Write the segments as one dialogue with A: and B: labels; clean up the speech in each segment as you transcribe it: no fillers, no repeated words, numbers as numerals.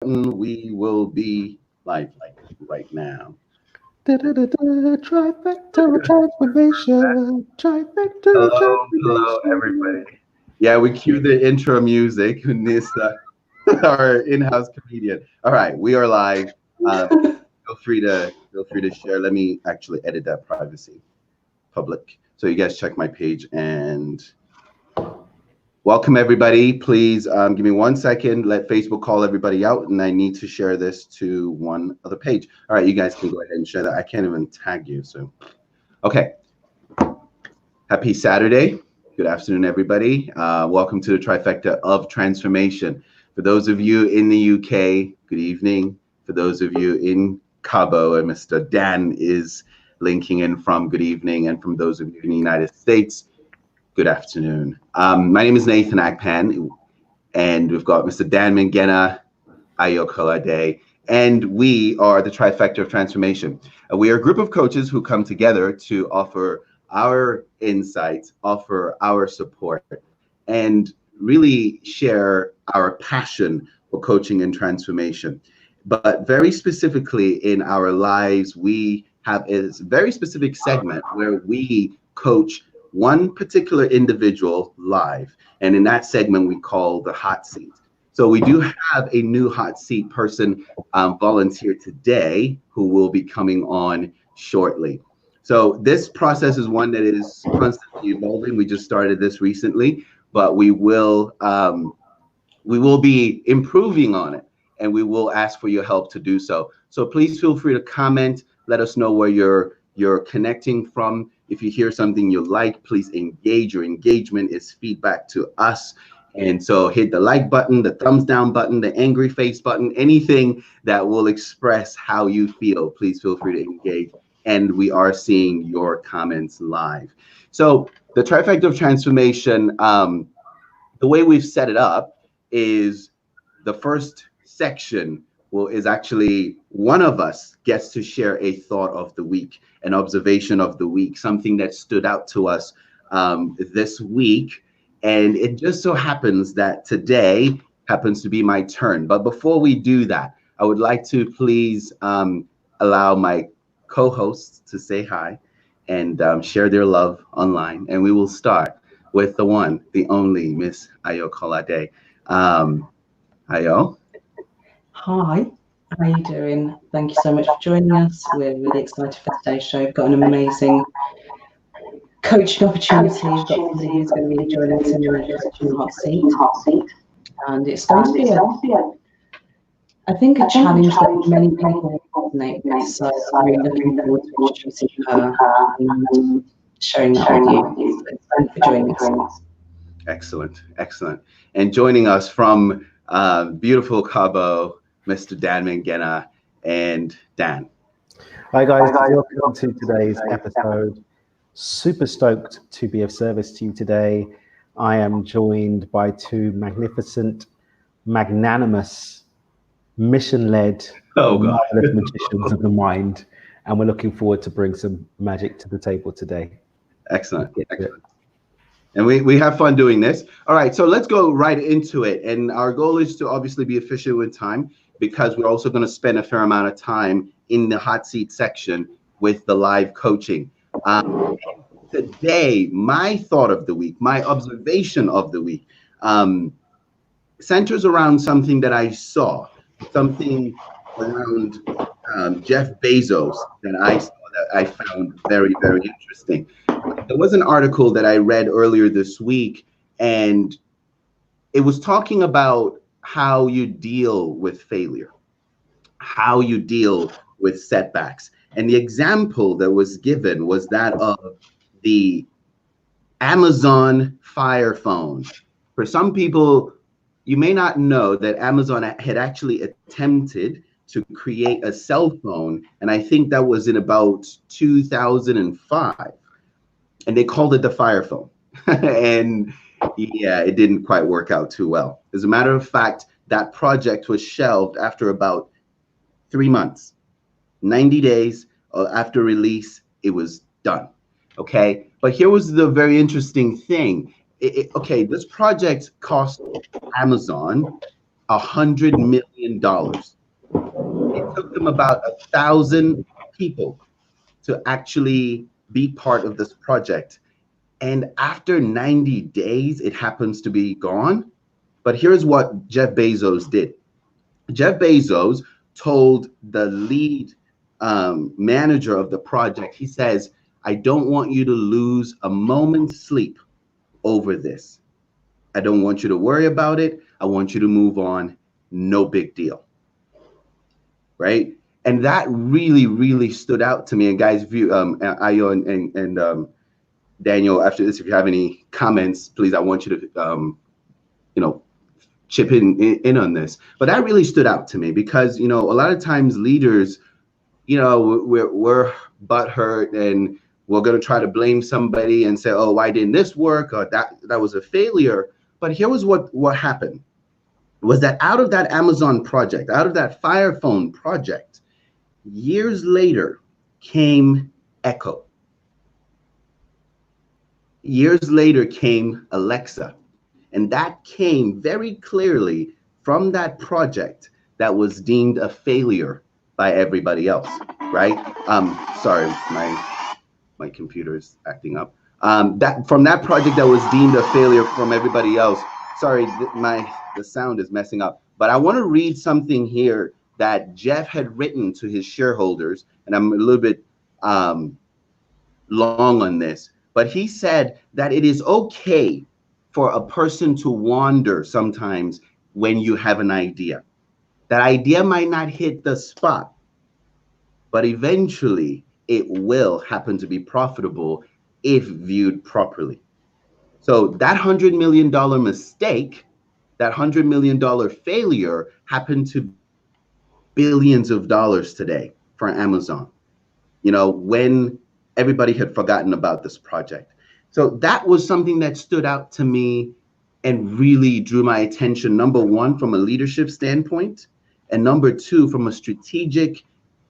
A: We will be live like right now.
B: Trifecta of transformation. Trifecta of
A: Hello,
B: transformation.
A: everybody. Yeah, we cue the intro music. Nissa, our in-house comedian. All right, we are live. Feel free to share. Let me actually edit that privacy public. So you guys check my page and welcome everybody. Please give me 1 second. Let Facebook call everybody out, and I need to share this to one other page. All right, you guys can go ahead and share that. I can't even tag you. So, okay. Happy Saturday. Good afternoon, everybody. Welcome to the Trifecta of Transformation. For those of you in the UK, good evening. For those of you in Cabo, and Mr. Dan is linking in from good evening. And from those of you in the United States, good afternoon. My name is Nathan Akpan, and we've got Mr. Dan Mangena, Ayódele O Kolade, and we are the Trifecta of Transformation. We are a group of coaches who come together to offer our insights, offer our support, and really share our passion for coaching and transformation. But very specifically in our lives, we have a very specific segment where we coach one particular individual live. And in that segment, we call the hot seat. So we do have a new hot seat person volunteer today who will be coming on shortly. So this process is one that is constantly evolving. We just started this recently, but we will be improving on it, and we will ask for your help to do so. So please feel free to comment. Let us know where you're connecting from. If you hear something you like, please engage. Your engagement is feedback to us. And so hit the like button, the thumbs down button, the angry face button, anything that will express how you feel. Please feel free to engage. And we are seeing your comments live. So the trifecta of transformation, the way we've set it up is the first section is actually one of us gets to share a thought of the week, an observation of the week, something that stood out to us this week. And it just so happens that today happens to be my turn. But before we do that, I would like to please allow my co-hosts to say hi and share their love online. And we will start with the one, the only Miss Ayódele O Kolade. Ayo.
C: Hi, how are you doing? Thank you so much for joining us. We're really excited for today's show. We've got an amazing coaching opportunity. We've got somebody who's going to be joining us in the hot seat. And it's going to be, I think, a challenge that many people resonate with. So I'm really looking forward to introducing her and sharing that with you. So thank you for joining us.
A: Excellent, excellent. And joining us from beautiful Cabo, Mr. Dan Mangena and Dan.
B: Hi guys, welcome to today's episode. Super stoked to be of service to you today. I am joined by two magnificent, magnanimous, mission-led, marvelous magicians of the mind, and we're looking forward to bring some magic to the table today.
A: Excellent, excellent. And we have fun doing this. All right, so let's go right into it. And our goal is to obviously be efficient with time, because we're also going to spend a fair amount of time in the hot seat section with the live coaching. Today, my thought of the week, my observation of the week, centers around something that I saw, something around Jeff Bezos that I saw that I found very, very interesting. There was an article that I read earlier this week, and it was talking about how you deal with failure, how you deal with setbacks. And the example that was given was that of the Amazon Fire Phone. For some people, you may not know that Amazon had actually attempted to create a cell phone, and I think that was in about 2005. And they called it the Fire Phone. And yeah, it didn't quite work out too well. As a matter of fact, that project was shelved after about 3 months. 90 days after release, it was done. Okay, but here was the very interesting thing. Okay, this project cost Amazon $100 million. It took them about 1,000 people to actually be part of this project. And after 90 days, it happens to be gone. But here's what Jeff Bezos did. Jeff Bezos told the lead manager of the project, he says, I don't want you to lose a moment's sleep over this. I don't want you to worry about it. I want you to move on. No big deal. Right? And that really, really stood out to me. And guys, view Ayo and Daniel, after this, if you have any comments, please, I want you to, chip in on this. But that really stood out to me because, a lot of times leaders, we're butthurt and we're going to try to blame somebody and say, oh, why didn't this work? Or that was a failure. But here was what happened was that out of that Amazon project, out of that Fire Phone project, years later came Echo. Years later came Alexa. And that came very clearly from that project that was deemed a failure by everybody else, right? Sorry, my computer is acting up. From that project that was deemed a failure from everybody else. Sorry, the sound is messing up. But I want to read something here that Jeff had written to his shareholders, and I'm a little bit long on this, but he said that it is okay for a person to wander sometimes when you have an idea. That idea might not hit the spot, but eventually it will happen to be profitable if viewed properly. So that $100 million mistake, that $100 million failure happened to billions of dollars today for Amazon, when everybody had forgotten about this project. So that was something that stood out to me and really drew my attention, number one, from a leadership standpoint, and number two, from a strategic,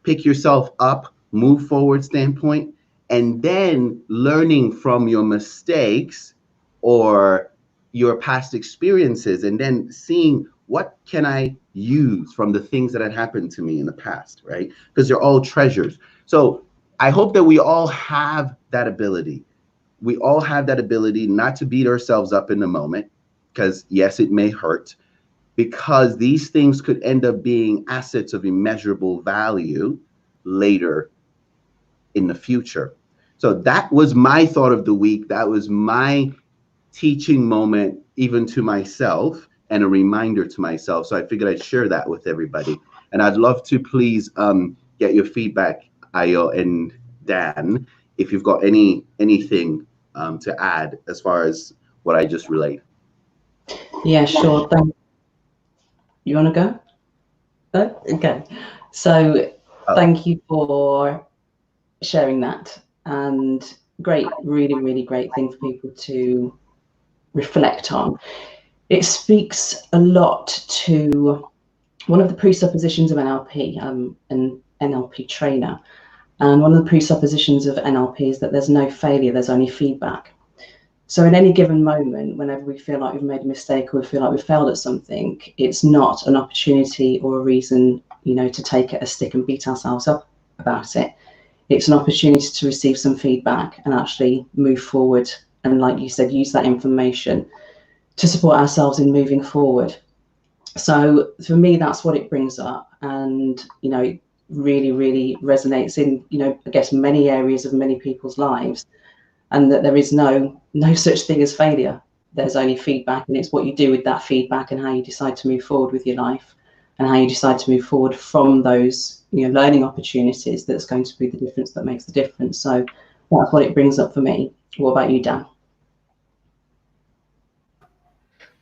A: pick yourself up, move forward standpoint, and then learning from your mistakes or your past experiences, and then seeing what can I use from the things that had happened to me in the past, right? Because they're all treasures. So I hope that we all have that ability. We all have that ability not to beat ourselves up in the moment, because yes, it may hurt, because these things could end up being assets of immeasurable value later in the future. So that was my thought of the week. That was my teaching moment, even to myself, and a reminder to myself. So I figured I'd share that with everybody. And I'd love to please get your feedback, Ayo and Dan, if you've got anything to add as far as what I just relayed.
C: Yeah, sure. You want to go? Okay. So thank you for sharing that, and great, really, really great thing for people to reflect on. It speaks a lot to one of the presuppositions of NLP, an NLP trainer. And one of the presuppositions of NLP is that there's no failure, there's only feedback. So in any given moment, whenever we feel like we've made a mistake or we feel like we've failed at something, it's not an opportunity or a reason, to take a stick and beat ourselves up about it. It's an opportunity to receive some feedback and actually move forward. And like you said, use that information to support ourselves in moving forward. So for me, that's what it brings up. And, it really, really resonates in, I guess, many areas of many people's lives. And that there is no such thing as failure. There's only feedback, and it's what you do with that feedback and how you decide to move forward with your life and how you decide to move forward from those learning opportunities that's going to be the difference that makes the difference. So that's what it brings up for me. What about you, Dan?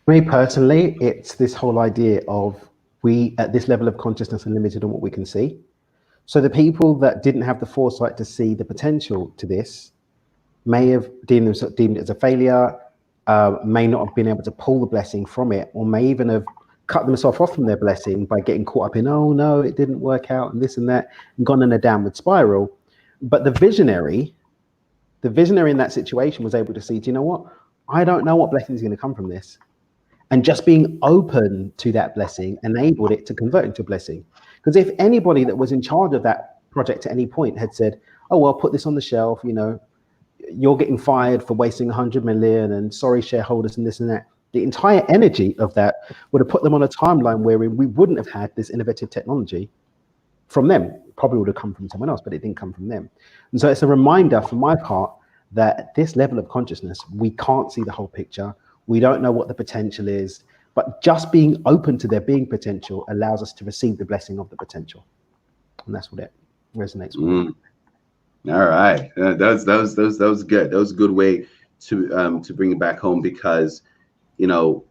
B: For me personally, it's this whole idea of we at this level of consciousness are limited on what we can see. So the people that didn't have the foresight to see the potential to this may have deemed it as a failure, may not have been able to pull the blessing from it, or may even have cut themselves off from their blessing by getting caught up in, oh no, it didn't work out and this and that, and gone in a downward spiral. But the visionary in that situation was able to see, do you know what? I don't know what blessing is going to come from this. And just being open to that blessing enabled it to convert into a blessing. Because if anybody that was in charge of that project at any point had said, oh, well, put this on the shelf, you know, you're getting fired for wasting 100 million and sorry, shareholders and this and that, the entire energy of that would have put them on a timeline where we wouldn't have had this innovative technology from them. It probably would have come from someone else, but it didn't come from them. And so it's a reminder for my part that at this level of consciousness, we can't see the whole picture. We don't know what the potential is, but just being open to there being potential allows us to receive the blessing of the potential. And that's what it resonates with.
A: All right. That was good. That was a good way to bring it back home, because, you know,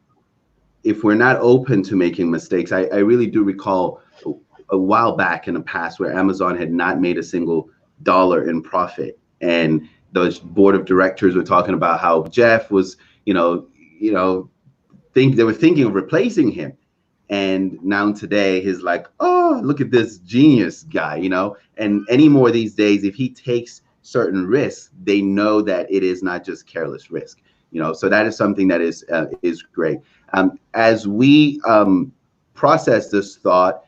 A: if we're not open to making mistakes, I really do recall a while back in the past where Amazon had not made a single dollar in profit. And the board of directors were talking about how Jeff was, they were thinking of replacing him. And now today he's like, oh, look at this genius guy, you know, and anymore these days, if he takes certain risks, they know that it is not just careless risk, you know, so that is something that is great. As we process this thought,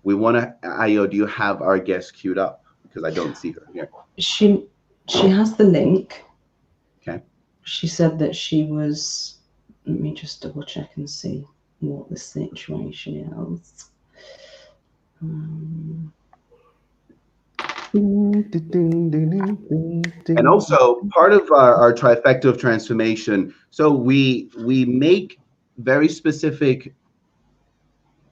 A: we want to, Ayo, do you have our guest queued up? Because I don't see her here.
C: She has the link.
A: Okay.
C: She said that she was, let me just double check and see what the situation is.
A: And also part of our trifecta of transformation. So we make very specific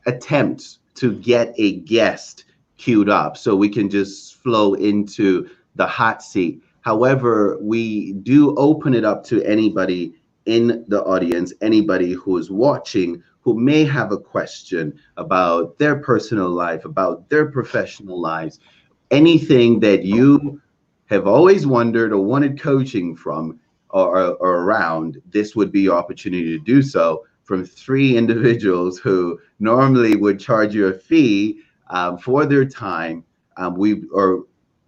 A: attempts to get a guest queued up so we can just flow into the hot seat. However, we do open it up to anybody in the audience, anybody who is watching, who may have a question about their personal life, about their professional lives, anything that you have always wondered or wanted coaching from or around. This would be your opportunity to do so from 3 individuals who normally would charge you a fee for their time. We are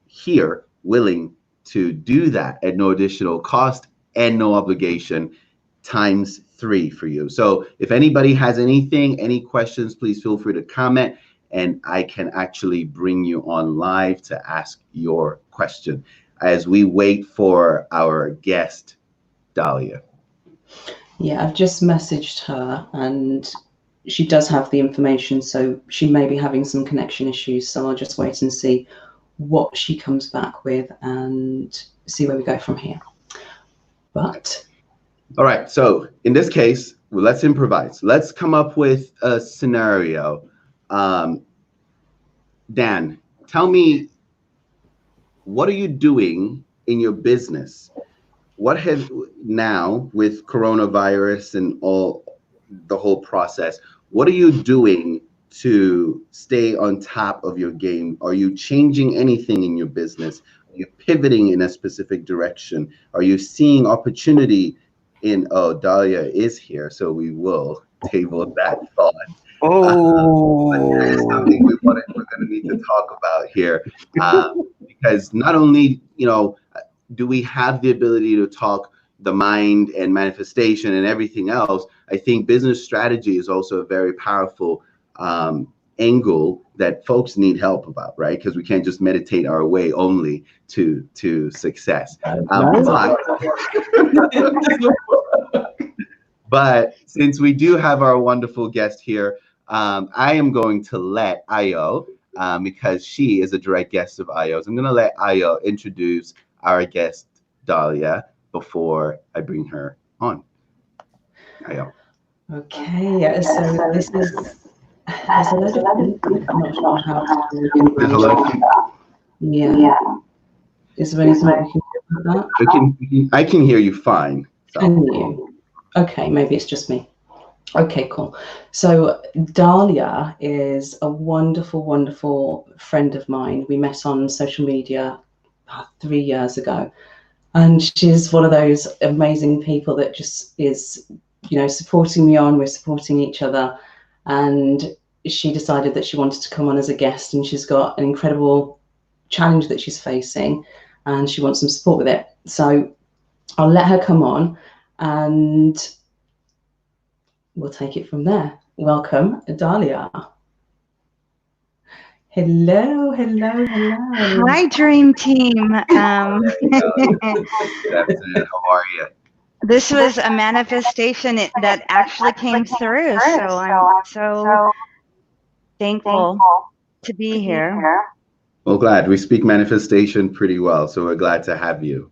A: here willing to do that at no additional cost and no obligation, times 3 for you. So if anybody has anything, any questions, please feel free to comment, and I can actually bring you on live to ask your question as we wait for our guest, Dhalia.
C: Yeah, I've just messaged her and she does have the information, so she may be having some connection issues. So I'll just wait and see what she comes back with and see where we go from here. But
A: all right, so in this case, well, let's improvise. Let's come up with a scenario. Dan, tell me, what are you doing in your business? What have now with coronavirus and all the whole process, what are you doing to stay on top of your game? Are you changing anything in your business? Are you pivoting in a specific direction? Are you seeing opportunity in, oh, Dhalia is here, so we will table that thought.
B: Oh,
A: that is something we're going to need to talk about here, because not only, you know, do we have the ability to talk the mind and manifestation and everything else, I think business strategy is also a very powerful angle that folks need help about, right? Because we can't just meditate our way only to success. But since we do have our wonderful guest here, I am going to let Ayo, because she is a direct guest of Ayo's, I'm going to let Ayo introduce our guest, Dhalia, before I bring her on. Ayo.
C: okay, so this is, there's a lot of people. I'm not sure how to
A: There's a lot of people.
C: Yeah. Is there anything we can do about that?
A: I can hear you fine. So.
C: Can you? Okay, maybe it's just me. Okay, cool. So Dhalia is a wonderful, wonderful friend of mine. We met on social media 3 years ago. And she's one of those amazing people that just is, you know, supporting me on, we're supporting each other. And she decided that she wanted to come on as a guest, and she's got an incredible challenge that she's facing and she wants some support with it. So I'll let her come on and we'll take it from there. Welcome, Dhalia. Hello, hello, hello.
D: Hi, Dream Team.
A: Good afternoon. How are you?
D: This was a manifestation that actually came through. So I'm so thankful to be here.
A: Well, glad. We speak manifestation pretty well, so we're glad to have you.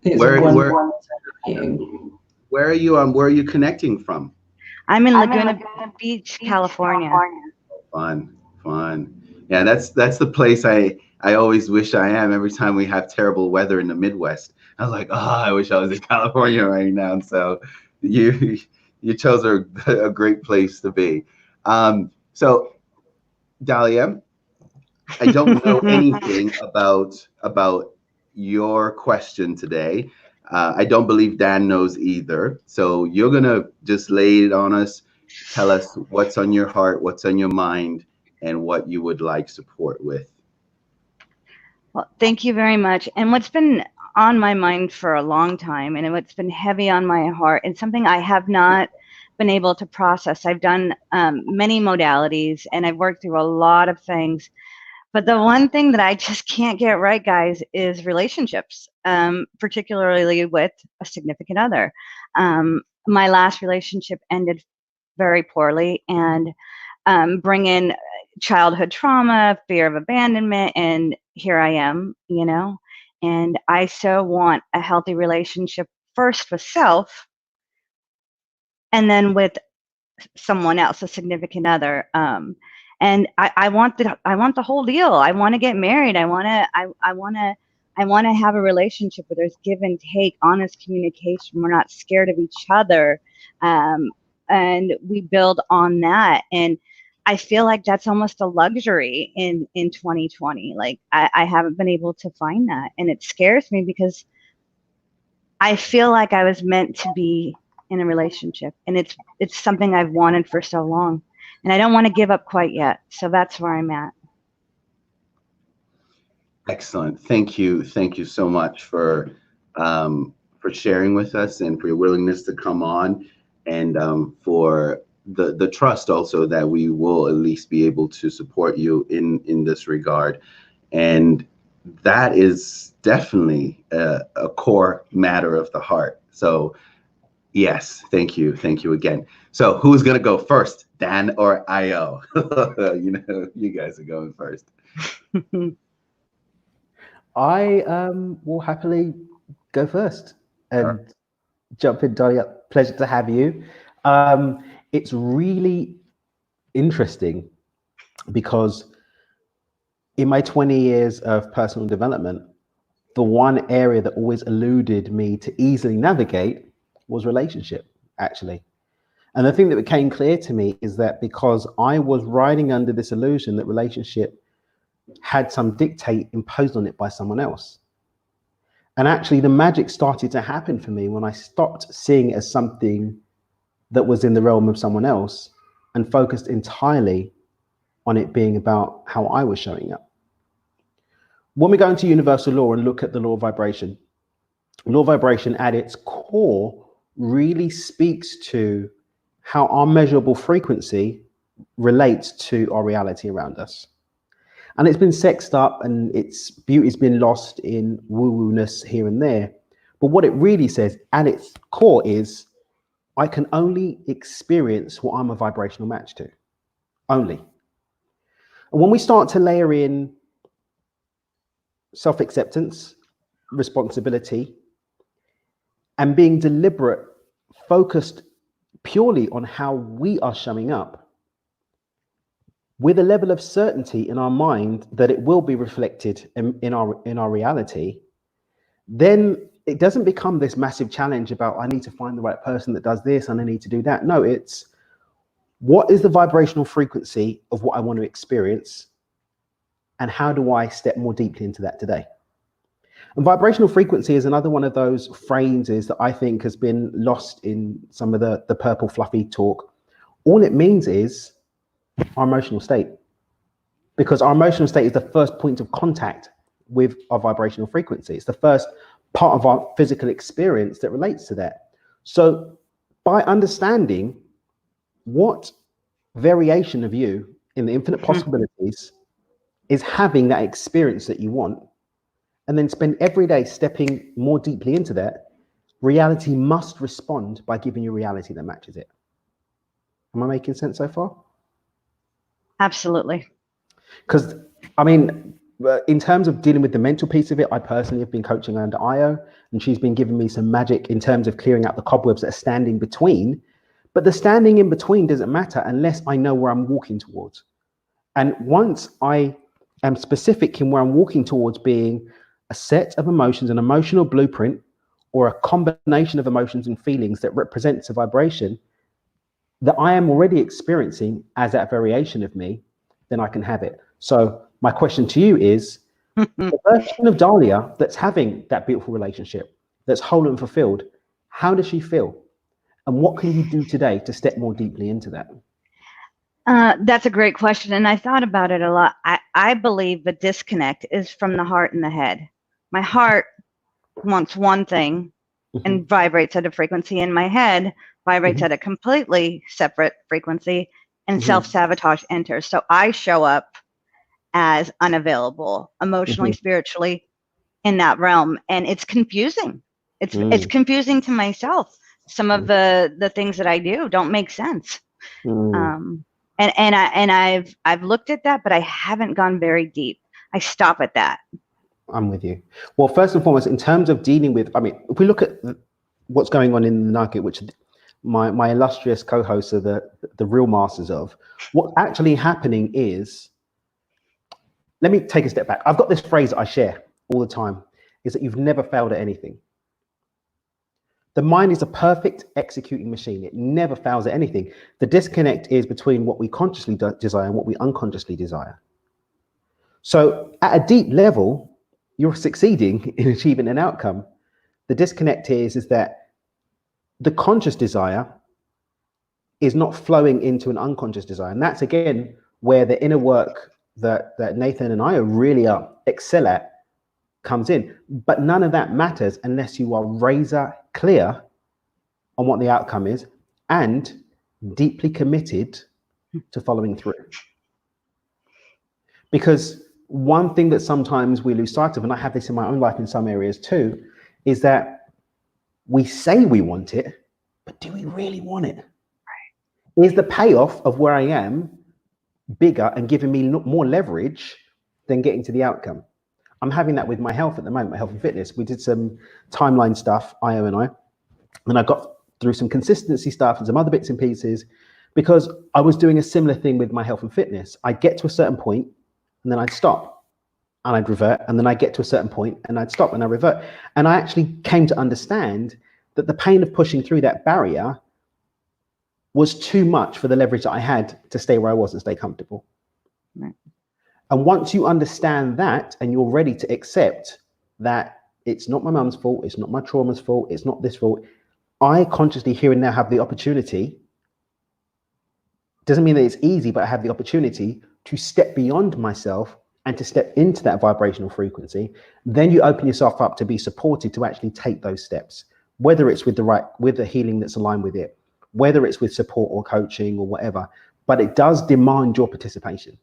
C: It's
A: Where are you? Where are you connecting from?
D: I'm in Laguna Beach, California.
A: Fun. Yeah, that's the place I always wish I am. Every time we have terrible weather in the Midwest, I was like, oh, I wish I was in California right now. And so you chose a great place to be. So Dhalia, I don't know anything about your question today. I don't believe Dan knows either. So you're gonna just lay it on us. Tell us what's on your heart, what's on your mind, and what you would like support with.
D: Well, thank you very much. And what's been on my mind for a long time, and what's been heavy on my heart, and something I have not been able to process. I've done many modalities, and I've worked through a lot of things. But the one thing that I just can't get right, guys, is relationships, particularly with a significant other. My last relationship ended very poorly, and bring in childhood trauma, fear of abandonment, and here I am, you know. And I so want a healthy relationship first with self, and then with someone else, a significant other. And I want the whole deal. I want to get married. I want to have a relationship where there's give and take, honest communication. We're not scared of each other, and we build on that. And I feel like that's almost a luxury in 2020. Like I haven't been able to find that, and it scares me because I feel like I was meant to be in a relationship, and it's something I've wanted for so long, and I don't want to give up quite yet. So that's where I'm at.
A: Excellent. Thank you so much for sharing with us and for your willingness to come on, and for the trust also that we will at least be able to support you in this regard. And that is definitely a core matter of the heart. So yes, thank you again. So who's gonna go first, Dan or Ayo? You guys are going first.
B: I will happily go first and jump in, Dhalia. Pleasure to have you. It's really interesting because in my 20 years of personal development, the one area that always eluded me to easily navigate was relationship, actually. And the thing that became clear to me is that because I was riding under this illusion that relationship had some dictate imposed on it by someone else. And actually the magic started to happen for me when I stopped seeing it as something that was in the realm of someone else and focused entirely on it being about how I was showing up. When we go into universal law and look at the law of vibration at its core really speaks to how our measurable frequency relates to our reality around us. And it's been sexed up and its beauty's been lost in woo-woo-ness here and there. But what it really says at its core is, I can only experience what I'm a vibrational match to, only. And when we start to layer in self-acceptance, responsibility, and being deliberate, focused purely on how we are showing up, with a level of certainty in our mind that it will be reflected in our reality, then it doesn't become this massive challenge about I need to find the right person that does this and I need to do that. No, it's what is the vibrational frequency of what I want to experience, and how do I step more deeply into that today? And vibrational frequency is another one of those phrases that I think has been lost in some of the purple fluffy talk. All it means is our emotional state, because our emotional state is the first point of contact with our vibrational frequency. It's the first part of our physical experience that relates to that. So by understanding what variation of you in the infinite possibilities is having that experience that you want, and then spend every day stepping more deeply into that. Reality must respond by giving you reality that matches it. Am I making sense so far?
D: Absolutely.
B: Because, I mean, in terms of dealing with the mental piece of it, I personally have been coaching under Ayo, and she's been giving me some magic in terms of clearing out the cobwebs that are standing between. But the standing in between doesn't matter unless I know where I'm walking towards. And once I am specific in where I'm walking towards being a set of emotions, an emotional blueprint, or a combination of emotions and feelings that represents a vibration that I am already experiencing as that variation of me, then I can have it. So my question to you is, the version of Dhalia that's having that beautiful relationship, that's whole and fulfilled, how does she feel? And what can you do today to step more deeply into that?
D: That's a great question. And I thought about it a lot. I believe the disconnect is from the heart and the head. My heart wants one thing and vibrates at a frequency, and my head vibrates at a completely separate frequency, and self-sabotage enters. So I show up as unavailable emotionally, spiritually, in that realm, and it's confusing. It's confusing to myself. Some of the things that I do don't make sense. And I've looked at that, but I haven't gone very deep. I stop at that.
B: I'm with you. Well, first and foremost, in terms of dealing with, I mean, if we look at what's going on in the Nugget, which my illustrious co-hosts are the real masters of, what's actually happening is, let me take a step back. I've got this phrase that I share all the time, is that you've never failed at anything. The mind is a perfect executing machine. It never fails at anything. The disconnect is between what we consciously desire and what we unconsciously desire. So at a deep level, you're succeeding in achieving an outcome. The disconnect is that the conscious desire is not flowing into an unconscious desire. And that's, again, where the inner work that Nathan and I really excel at comes in. But none of that matters unless you are razor clear on what the outcome is and deeply committed to following through. Because one thing that sometimes we lose sight of, and I have this in my own life in some areas too, is that we say we want it, but do we really want it? Right. Is the payoff of where I am bigger and giving me more leverage than getting to the outcome? I'm having that with my health at the moment, my health and fitness. We did some timeline stuff, Ayo and I, and I got through some consistency stuff and some other bits and pieces because I was doing a similar thing with my health and fitness. I'd get to a certain point and then I'd stop and I'd revert, and then I'd get to a certain point and I'd stop and I'd revert. And I actually came to understand that the pain of pushing through that barrier was too much for the leverage that I had to stay where I was and stay comfortable. Right. And once you understand that and you're ready to accept that it's not my mum's fault, it's not my trauma's fault, it's not this fault, I consciously here and now have the opportunity, doesn't mean that it's easy, but I have the opportunity to step beyond myself and to step into that vibrational frequency. Then you open yourself up to be supported to actually take those steps, whether it's with the healing that's aligned with it, whether it's with support or coaching or whatever, but it does demand your participation.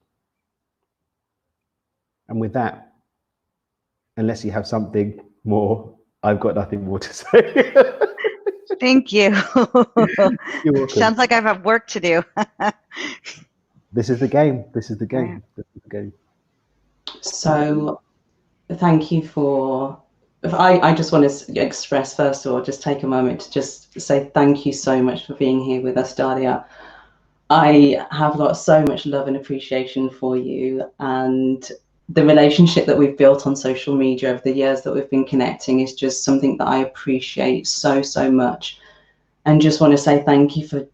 B: And with that, unless you have something more, I've got nothing more to say.
D: Thank you.
B: You're welcome.
D: Sounds like I have work to do.
B: This is the game. This is the game. This is the game.
C: So thank you for, I just want to express, first of all, just take a moment to just say thank you so much for being here with us, Dhalia. I have got so much love and appreciation for you, and the relationship that we've built on social media over the years that we've been connecting is just something that I appreciate so, so much. And just want to say thank you for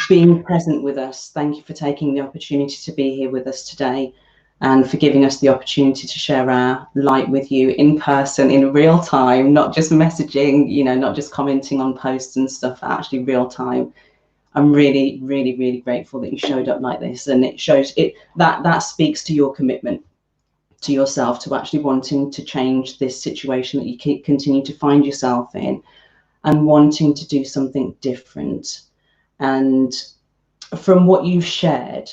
C: being present with us. Thank you for taking the opportunity to be here with us today and for giving us the opportunity to share our light with you in person, in real time, not just messaging, you know, not just commenting on posts and stuff, actually real time. I'm really, really, really grateful that you showed up like this, and it shows that speaks to your commitment to yourself, to actually wanting to change this situation that you continue to find yourself in, and wanting to do something different. And from what you've shared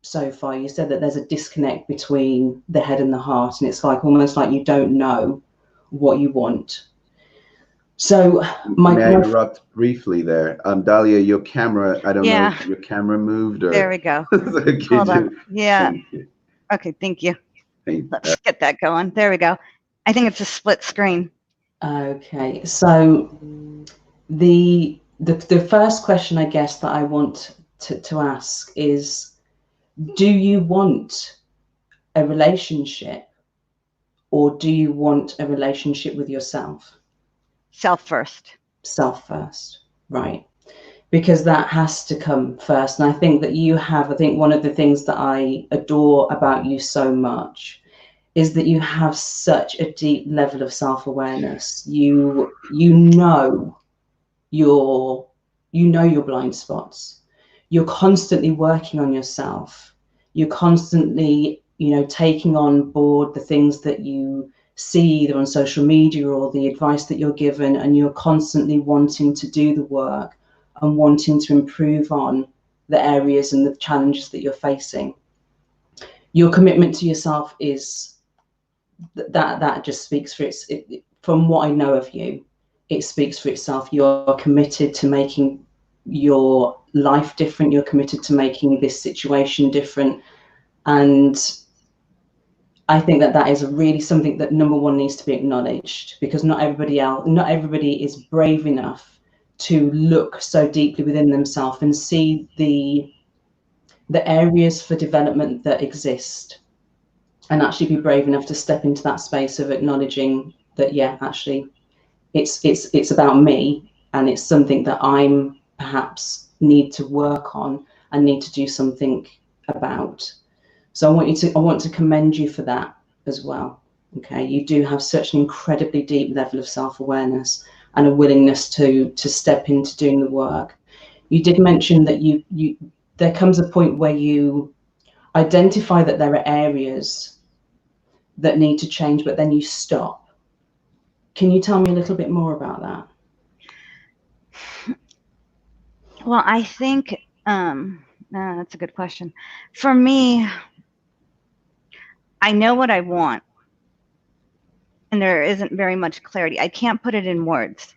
C: so far, you said that there's a disconnect between the head and the heart, and it's like almost like you don't know what you want. So
A: may I interrupt briefly there? Dhalia, your camera, I don't know if your camera moved or...
D: There we go. Hold on. Yeah. Okay, thank you. Let's get that going. There we go. I think it's a split screen.
C: Okay, so the first question I guess that I want to ask is, do you want a relationship, or do you want a relationship with yourself?
D: Self first.
C: Self first, right. Because that has to come first. And I think that you have, I think one of the things that I adore about you so much is that you have such a deep level of self-awareness. You know your blind spots. You're constantly working on yourself. You're constantly, taking on board the things that you see either on social media or the advice that you're given, and you're constantly wanting to do the work and wanting to improve on the areas and the challenges that you're facing. Your commitment to yourself is that just speaks for it. From what I know of you, it speaks for itself. You're committed to making your life different. You're committed to making this situation different. And I think that is really something that, number one, needs to be acknowledged, because not everybody is brave enough to look so deeply within themselves and see the areas for development that exist, and actually be brave enough to step into that space of acknowledging that, yeah, actually it's about me, and it's something that I'm perhaps need to work on and need to do something about. So I want to commend you for that as well. Okay, you do have such an incredibly deep level of self-awareness and a willingness to step into doing the work. You did mention that there comes a point where you identify that there are areas that need to change, but then you stop. Can you tell me a little bit more about that?
D: Well, I think that's a good question. For me, I know what I want, and there isn't very much clarity. I can't put it in words.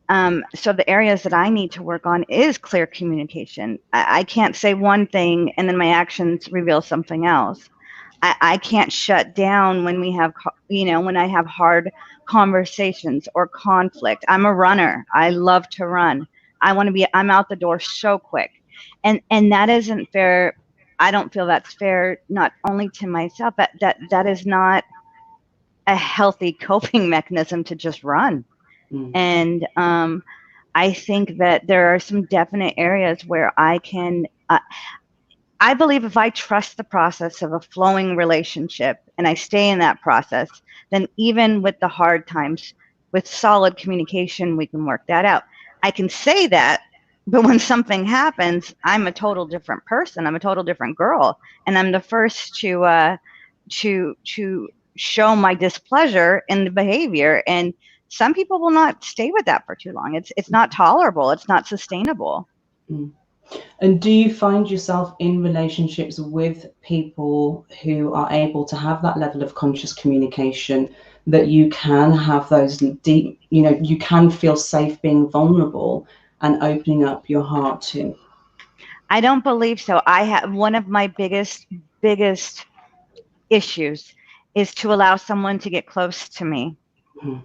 D: So the areas that I need to work on is clear communication. I can't say one thing and then my actions reveal something else. I can't shut down when we have, when I have hard conversations or conflict. I'm a runner. I love to run. I'm out the door so quick. And that isn't fair. I don't feel that's fair, not only to myself, but that is not a healthy coping mechanism to just run. And I think that there are some definite areas where I can, I believe if I trust the process of a flowing relationship and I stay in that process, then even with the hard times, with solid communication, we can work that out. I can say that, but when something happens, I'm a total different person. I'm a total different girl. And I'm the first to show my displeasure in the behavior. And some people will not stay with that for too long. It's not tolerable. It's not sustainable.
C: And do you find yourself in relationships with people who are able to have that level of conscious communication, that you can have those deep, you can feel safe being vulnerable and opening up your heart to?
D: I don't believe so. I have one of my biggest issues is to allow someone to get close to me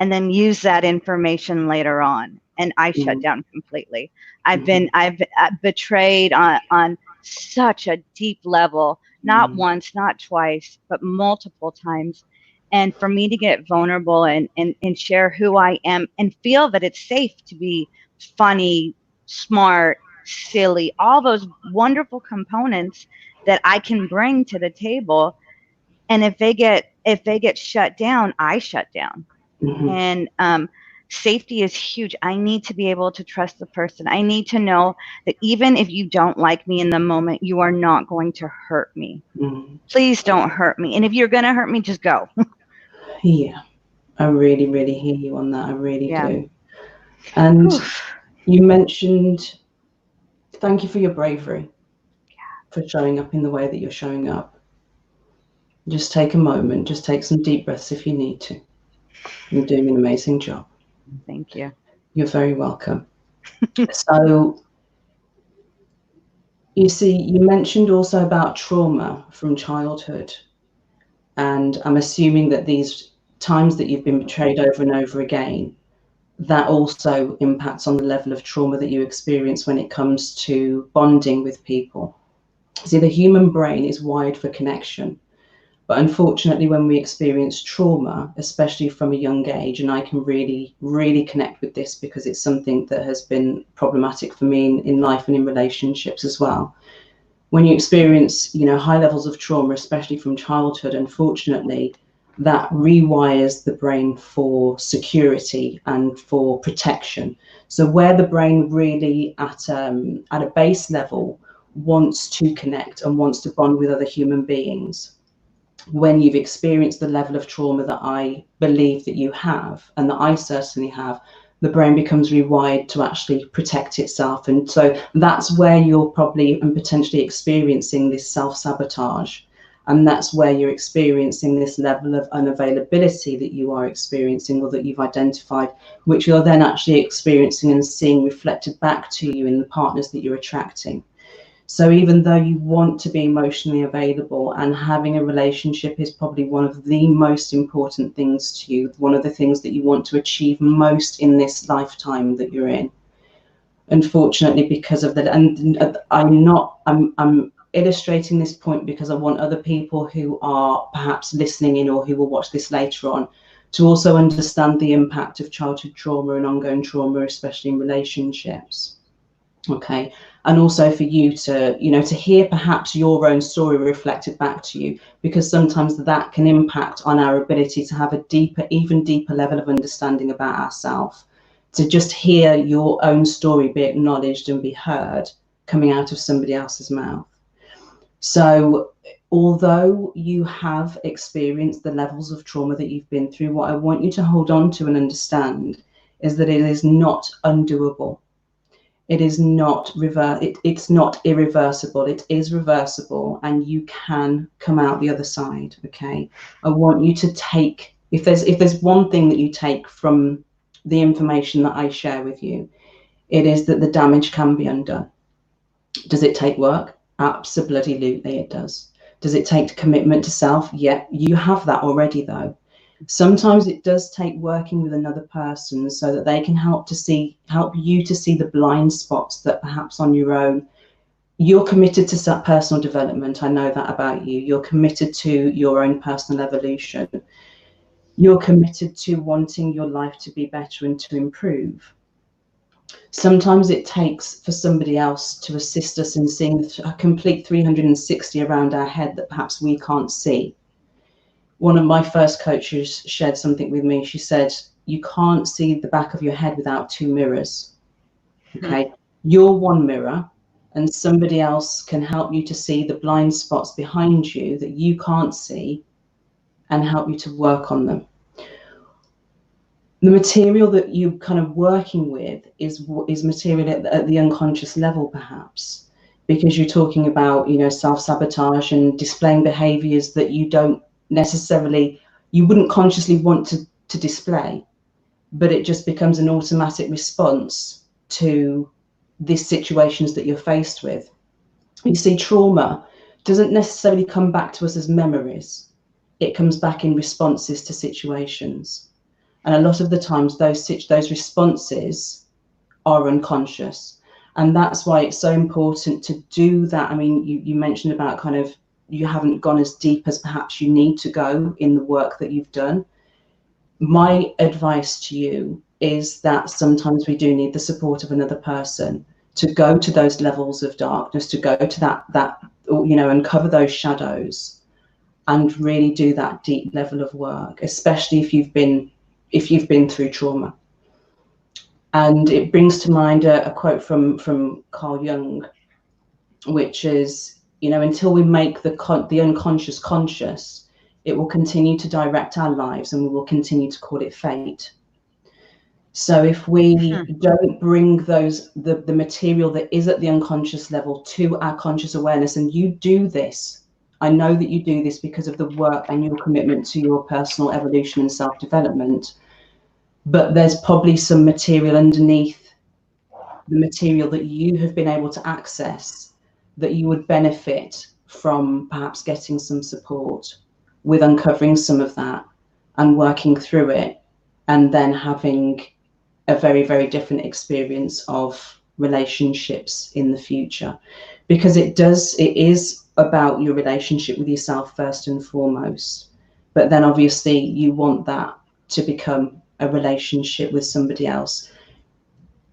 D: and then use that information later on. And I shut down completely. I've betrayed on such a deep level, not once, not twice, but multiple times. And for me to get vulnerable and share who I am and feel that it's safe to be funny, smart, silly, all those wonderful components that I can bring to the table. And if they get shut down, I shut down. And safety is huge. I need to be able to trust the person. I need to know that even if you don't like me in the moment, you are not going to hurt me. Please don't hurt me. And if you're going to hurt me, just go.
C: Yeah, I really, really hear you on that. I really do. And you mentioned, thank you for your bravery. for showing up in the way that you're showing up. Just take a moment, just take some deep breaths if you need to. You're doing an amazing job.
D: Thank you.
C: You're very welcome. So, you see, you mentioned also about trauma from childhood. And I'm assuming that these times that you've been betrayed over and over again, that also impacts on the level of trauma that you experience when it comes to bonding with people. See, the human brain is wired for connection. But unfortunately, when we experience trauma, especially from a young age, and I can really, really connect with this because it's something that has been problematic for me in life and in relationships as well. When you experience, high levels of trauma, especially from childhood, unfortunately, that rewires the brain for security and for protection. So where the brain really at a base level wants to connect and wants to bond with other human beings, when you've experienced the level of trauma that I believe that you have, and that I certainly have, the brain becomes rewired to actually protect itself. And so that's where you're probably and potentially experiencing this self-sabotage. And that's where you're experiencing this level of unavailability that you are experiencing, or that you've identified, which you're then actually experiencing and seeing reflected back to you in the partners that you're attracting. So even though you want to be emotionally available, and having a relationship is probably one of the most important things to you, one of the things that you want to achieve most in this lifetime that you're in, unfortunately, because of that, and I'm illustrating this point because I want other people who are perhaps listening in or who will watch this later on to also understand the impact of childhood trauma and ongoing trauma, especially in relationships. Okay, and also for you to, to hear perhaps your own story reflected back to you, because sometimes that can impact on our ability to have a deeper, even deeper level of understanding about ourselves. To just hear your own story be acknowledged and be heard coming out of somebody else's mouth. So although you have experienced the levels of trauma that you've been through, what I want you to hold on to and understand is that it is not undoable. It is not it's not irreversible. It is reversible, and you can come out the other side. Okay, I want you to take, if there's one thing that you take from the information that I share with you, it is that the damage can be undone. Does it take work? Absolutely, it does. Does it take commitment to self? Yeah, you have that already though. Sometimes it does take working with another person so that they can help you to see the blind spots that perhaps on your own. You're committed to personal development. I know that about you. You're committed to your own personal evolution. You're committed to wanting your life to be better and to improve. Sometimes it takes for somebody else to assist us in seeing a complete 360 around our head that perhaps we can't see. One of my first coaches shared something with me. She said, you can't see the back of your head without two mirrors. Okay, you're one mirror, and somebody else can help you to see the blind spots behind you that you can't see and help you to work on them. The material that you're kind of working with is material at the unconscious level, perhaps, because you're talking about, self-sabotage and displaying behaviors that you don't necessarily, you wouldn't consciously want to display, but it just becomes an automatic response to these situations that you're faced with. You see, trauma doesn't necessarily come back to us as memories. It comes back in responses to situations. And a lot of the times those responses are unconscious. And that's why it's so important to do that. I mean, you mentioned about kind of, you haven't gone as deep as perhaps you need to go in the work that you've done. My advice to you is that sometimes we do need the support of another person to go to those levels of darkness, to go to that uncover those shadows and really do that deep level of work, especially if you've been through trauma. And it brings to mind a quote from Carl Jung, which is, until we make the unconscious conscious, it will continue to direct our lives, and we will continue to call it fate. So if we don't bring the material that is at the unconscious level to our conscious awareness, and you do this, I know that you do this because of the work and your commitment to your personal evolution and self-development, but there's probably some material underneath the material that you have been able to access that you would benefit from perhaps getting some support with uncovering some of that and working through it, and then having a very, very different experience of relationships in the future. Because it is about your relationship with yourself first and foremost, but then obviously you want that to become a relationship with somebody else.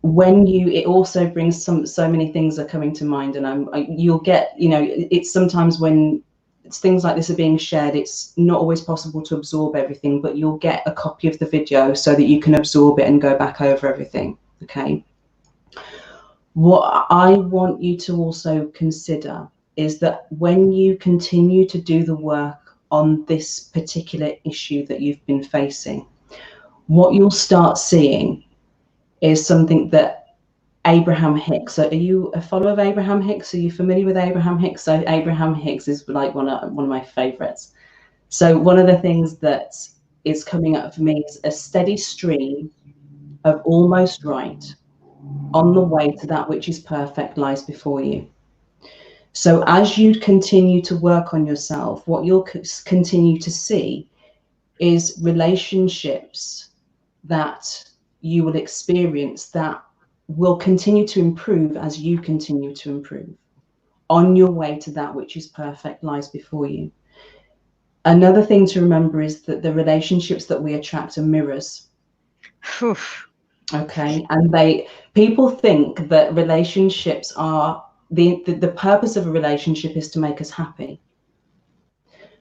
C: It also brings so many things are coming to mind, and you'll get, it's sometimes when things like this are being shared, it's not always possible to absorb everything, but you'll get a copy of the video so that you can absorb it and go back over everything. Okay. What I want you to also consider is that when you continue to do the work on this particular issue that you've been facing, what you'll start seeing is something that Abraham Hicks. Are you a follower of Abraham Hicks? Are you familiar with Abraham Hicks? So Abraham Hicks is like one of my favorites. So one of the things that is coming up for me is a steady stream of almost right on the way to that which is perfect lies before you. So as you continue to work on yourself, what you'll continue to see is relationships that you will experience that will continue to improve as you continue to improve on your way to that which is perfect lies before you. Another thing to remember is that the relationships that we attract are mirrors. Okay, and people think that relationships are the purpose of a relationship is to make us happy.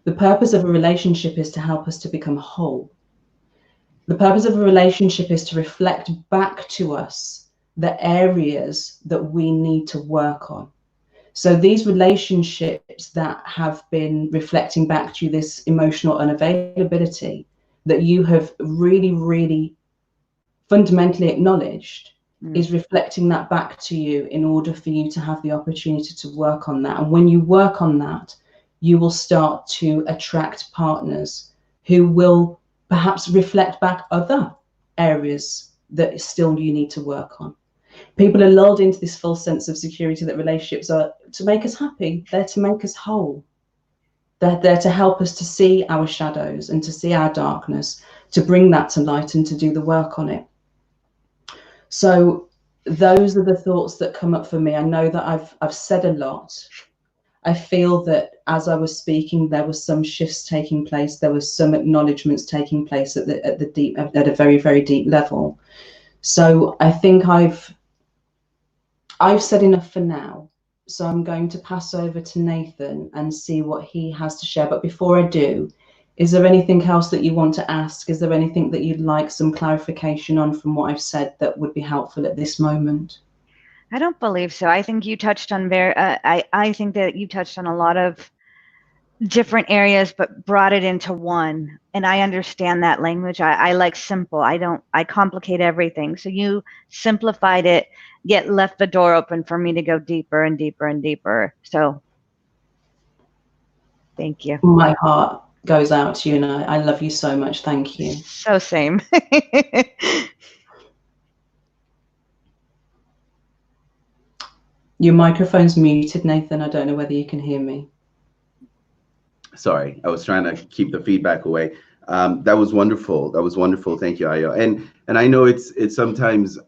C: The purpose of a relationship is to help us to become whole. The purpose of a relationship is to reflect back to us the areas that we need to work on. So these relationships that have been reflecting back to you this emotional unavailability that you have really, really fundamentally acknowledged is reflecting that back to you in order for you to have the opportunity to work on that. And when you work on that, you will start to attract partners who will perhaps reflect back other areas that still you need to work on. People are lulled into this false sense of security that relationships are to make us happy. They're to make us whole. They're there to help us to see our shadows and to see our darkness, to bring that to light and to do the work on it. So those are the thoughts that come up for me. I know that I've said a lot. I feel that as I was speaking, there was some shifts taking place. There was some acknowledgements taking place at a very, very deep level. So I think I've said enough for now. So I'm going to pass over to Nathan and see what he has to share. But before I do, is there anything else that you want to ask? Is there anything that you'd like some clarification on from what I've said that would be helpful at this moment?
D: I don't believe so. I think you touched on I think that you touched on a lot of different areas, but brought it into one. And I understand that language. I like simple. I complicate everything. So you simplified it, yet left the door open for me to go deeper and deeper and deeper. So thank you.
C: My heart goes out to you, and I love you so much. Thank you.
D: So same.
C: Your microphone's muted, Nathan. I don't know whether you can hear me.
A: Sorry, I was trying to keep the feedback away. That was wonderful. That was wonderful. Thank you, Ayo. And I know it's sometimes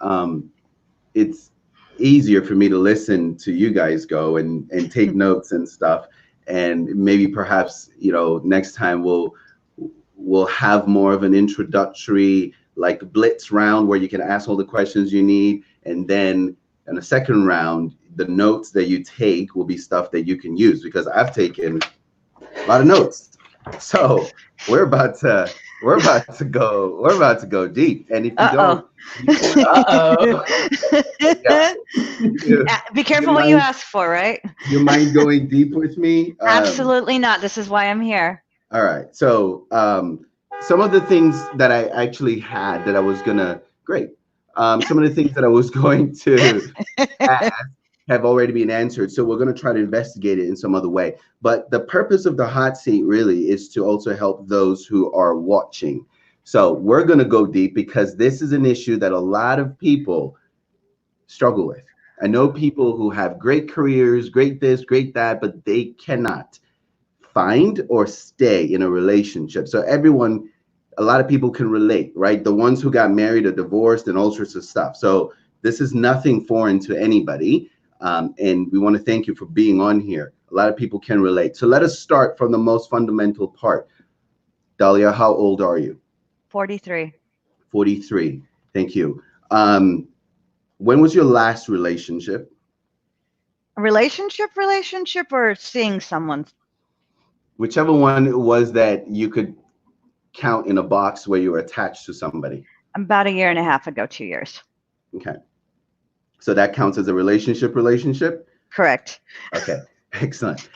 A: it's easier for me to listen to you guys go and take notes and stuff. And maybe perhaps, next time we'll have more of an introductory like blitz round where you can ask all the questions you need, and then in the second round, the notes that you take will be stuff that you can use, because I've taken a lot of notes. So we're about to go deep. And if you don't,
D: be careful what you ask for, right?
A: You mind going deep with me?
D: Absolutely not. This is why I'm here.
A: All right. So some of the things that I actually had that I was gonna, great. Some of the things that I was going to ask have already been answered. So we're going to try to investigate it in some other way. But the purpose of the hot seat really is to also help those who are watching. So we're going to go deep because this is an issue that a lot of people struggle with. I know people who have great careers, great this, great that, but they cannot find or stay in a relationship. So everyone, a lot of people can relate, right? The ones who got married or divorced and all sorts of stuff. So this is nothing foreign to anybody. And we want to thank you for being on here. A lot of people can relate. So let us start from the most fundamental part. Dhalia, how old are you?
D: 43.
A: 43. Thank you. When was your last relationship?
D: Relationship, or seeing someone?
A: Whichever one it was that you could count in a box where you were attached to somebody.
D: About a year and a half ago, 2 years.
A: Okay. So that counts as a relationship?
D: Correct.
A: Okay, excellent.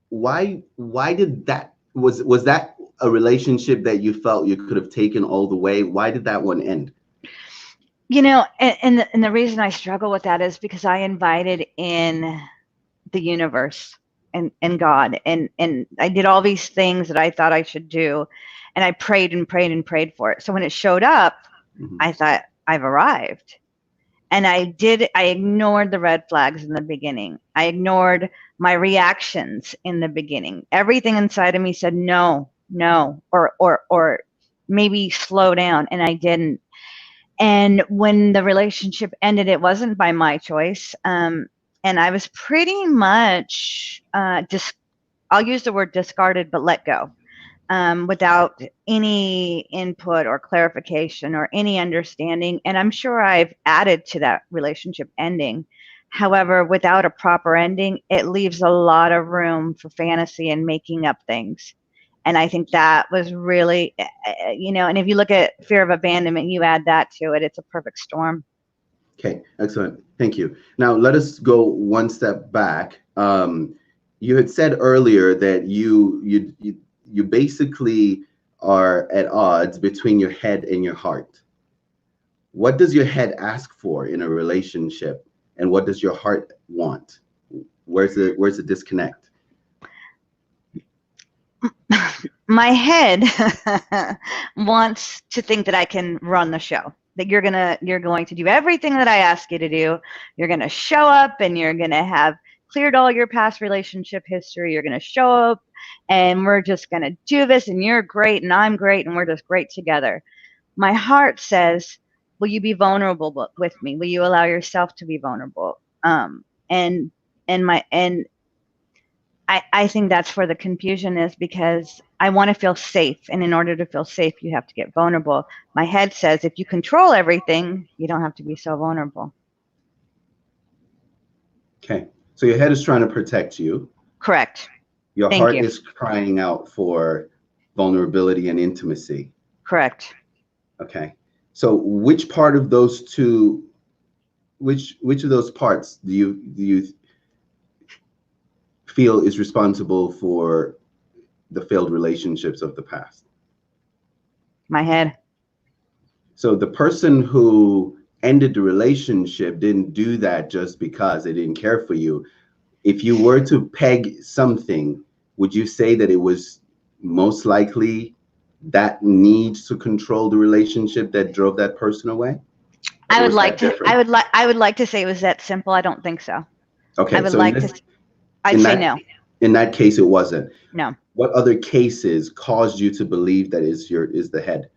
A: Why did that, was that a relationship that you felt you could have taken all the way? Why did that one end?
D: You know, and the reason I struggle with that is because I invited in the universe and God, and I did all these things that I thought I should do, and I prayed and prayed and prayed for it. So when it showed up, I thought, I've arrived. And I ignored the red flags in the beginning. I ignored my reactions in the beginning. Everything inside of me said no, or maybe slow down, and I didn't. And when the relationship ended, it wasn't by my choice. And I was pretty much I'll use the word discarded, but let go. Without any input or clarification or any understanding. And I'm sure I've added to that relationship ending. However, without a proper ending, it leaves a lot of room for fantasy and making up things. And I think that was really, and if you look at fear of abandonment, you add that to it, it's a perfect storm.
A: Okay, excellent. Thank you. Now let us go one step back. You had said earlier that you basically are at odds between your head and your heart. What does your head ask for in a relationship, and what does your heart want? Where's the disconnect?
D: My head wants to think that I can run the show, that you're going to do everything that I ask you to do. You're going to show up, and you're going to have cleared all your past relationship history. You're going to show up, and we're just going to do this, and you're great, and I'm great, and we're just great together. My heart says, will you be vulnerable with me? Will you allow yourself to be vulnerable? I think that's where the confusion is, because I want to feel safe. And in order to feel safe, you have to get vulnerable. My head says, if you control everything, you don't have to be so vulnerable.
A: Okay. So your head is trying to protect you.
D: Correct.
A: Your heart is crying out for vulnerability and intimacy.
D: Correct.
A: Okay. So which part of those two, which of those parts do you feel is responsible for the failed relationships of the past?
D: My head.
A: So the person who ended the relationship didn't do that just because they didn't care for you. If you were to peg something, would you say that it was most likely that need to control the relationship that drove that person away?
D: I would like to say it was that simple. I don't think so.
A: Okay.
D: I would like to. I'd say no.
A: In that case, it wasn't.
D: No.
A: What other cases caused you to believe that is the head?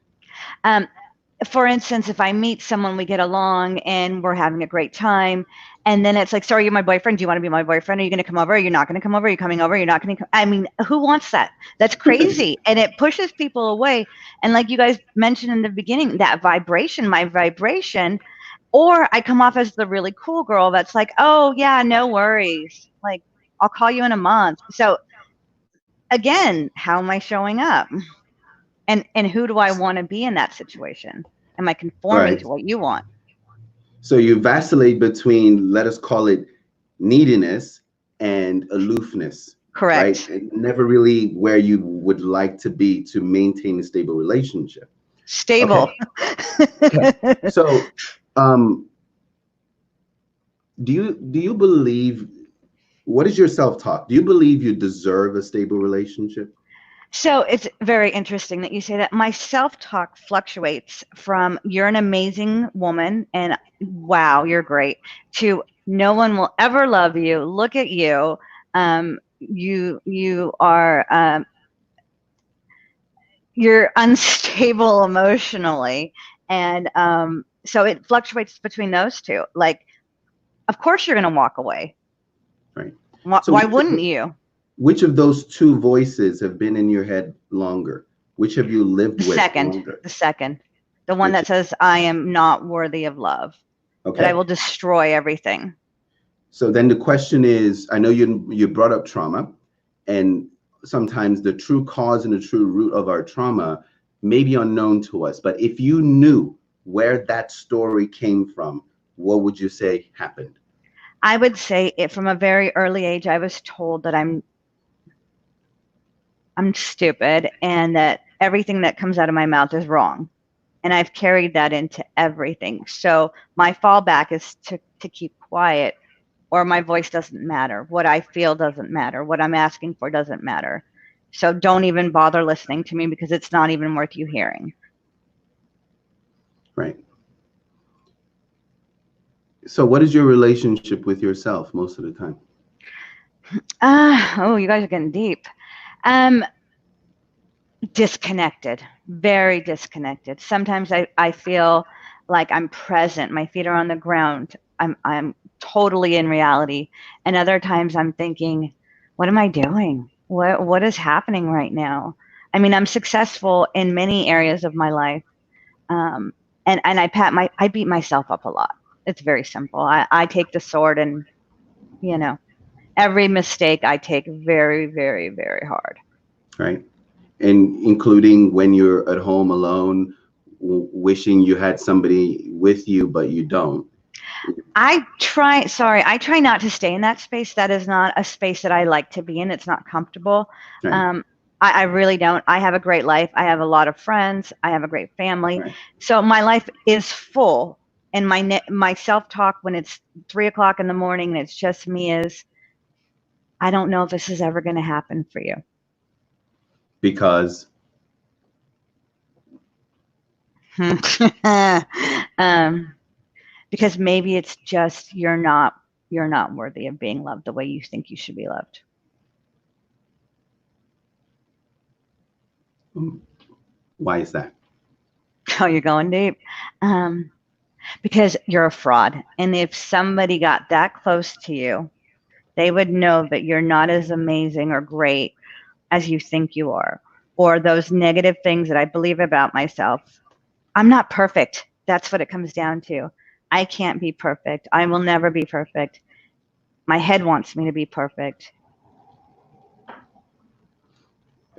D: For instance, if I meet someone, we get along and we're having a great time, and then it's like, so are you my boyfriend? Do you want to be my boyfriend? Are you going to come over? Are you not going to come over? Are you coming over? You're not going to come? I mean, who wants that? That's crazy. And it pushes people away. And like you guys mentioned in the beginning, that vibration, my vibration, or I come off as the really cool girl that's like, oh yeah, no worries. Like, I'll call you in a month. So again, how am I showing up? And who do I want to be in that situation? Am I conforming to what you want?
A: So you vacillate between, let us call it, neediness and aloofness.
D: Correct.
A: Right? Never really where you would like to be to maintain a stable relationship.
D: Stable.
A: Okay. So, do you believe, what is your self-talk? Do you believe you deserve a stable relationship?
D: So it's very interesting that you say that. My self-talk fluctuates from "you're an amazing woman" and "wow, you're great" to "no one will ever love you. Look at you. You are you're unstable emotionally." And so it fluctuates between those two. Like, of course you're going to walk away.
A: Right.
D: Why wouldn't you?
A: Which of those two voices have been in your head longer? Which have you lived with longer?
D: The second. The one that says, I am not worthy of love. Okay. That I will destroy everything.
A: So then the question is, I know you brought up trauma, and sometimes the true cause and the true root of our trauma may be unknown to us. But if you knew where that story came from, what would you say happened?
D: I would say from a very early age, I was told that I'm stupid and that everything that comes out of my mouth is wrong. And I've carried that into everything. So my fallback is to keep quiet, or my voice doesn't matter. What I feel doesn't matter. What I'm asking for doesn't matter. So don't even bother listening to me because it's not even worth you hearing.
A: Right. So what is your relationship with yourself most of the time?
D: Oh, you guys are getting deep. Disconnected, very disconnected. Sometimes I feel like I'm present. My feet are on the ground. I'm totally in reality. And other times I'm thinking, what am I doing? What is happening right now? I mean, I'm successful in many areas of my life. And I beat myself up a lot. It's very simple. I take the sword and, every mistake I take very, very, very hard.
A: Right. And including when you're at home alone, wishing you had somebody with you, but you don't.
D: I try not to stay in that space. That is not a space that I like to be in. It's not comfortable. Right. I really don't. I have a great life. I have a lot of friends. I have a great family. Right. So my life is full. And my self-talk when it's 3 o'clock in the morning and it's just me is, I don't know if this is ever going to happen for you.
A: Because?
D: Because maybe it's just you're not worthy of being loved the way you think you should be loved.
A: Why is that?
D: Oh, you're going deep. Because you're a fraud. And if somebody got that close to you, they would know that you're not as amazing or great as you think you are. Or those negative things that I believe about myself. I'm not perfect. That's what it comes down to. I can't be perfect. I will never be perfect. My head wants me to be perfect.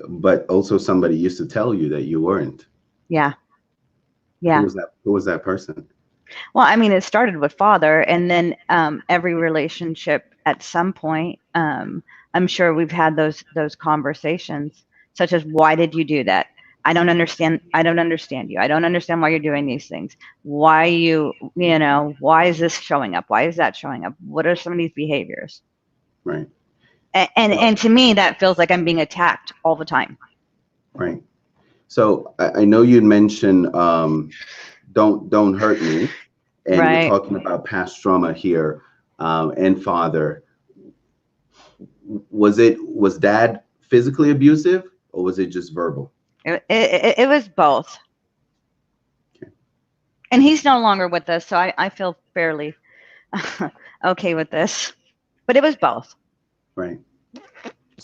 A: But also somebody used to tell you that you weren't.
D: Yeah. Yeah.
A: Who was that person?
D: Well, I mean, it started with father, and then every relationship at some point, I'm sure we've had those conversations, such as, why did you do that? I don't understand you. I don't understand why you're doing these things. Why why is this showing up? Why is that showing up? What are some of these behaviors?
A: Right.
D: And to me, that feels like I'm being attacked all the time.
A: Right. So I know you'd mentioned don't hurt me, and
D: right.
A: We're talking about past trauma here, and father. Was dad physically abusive, or was it just verbal?
D: It was both. Okay. And he's no longer with us, so I feel fairly okay with this. But it was both.
A: Right.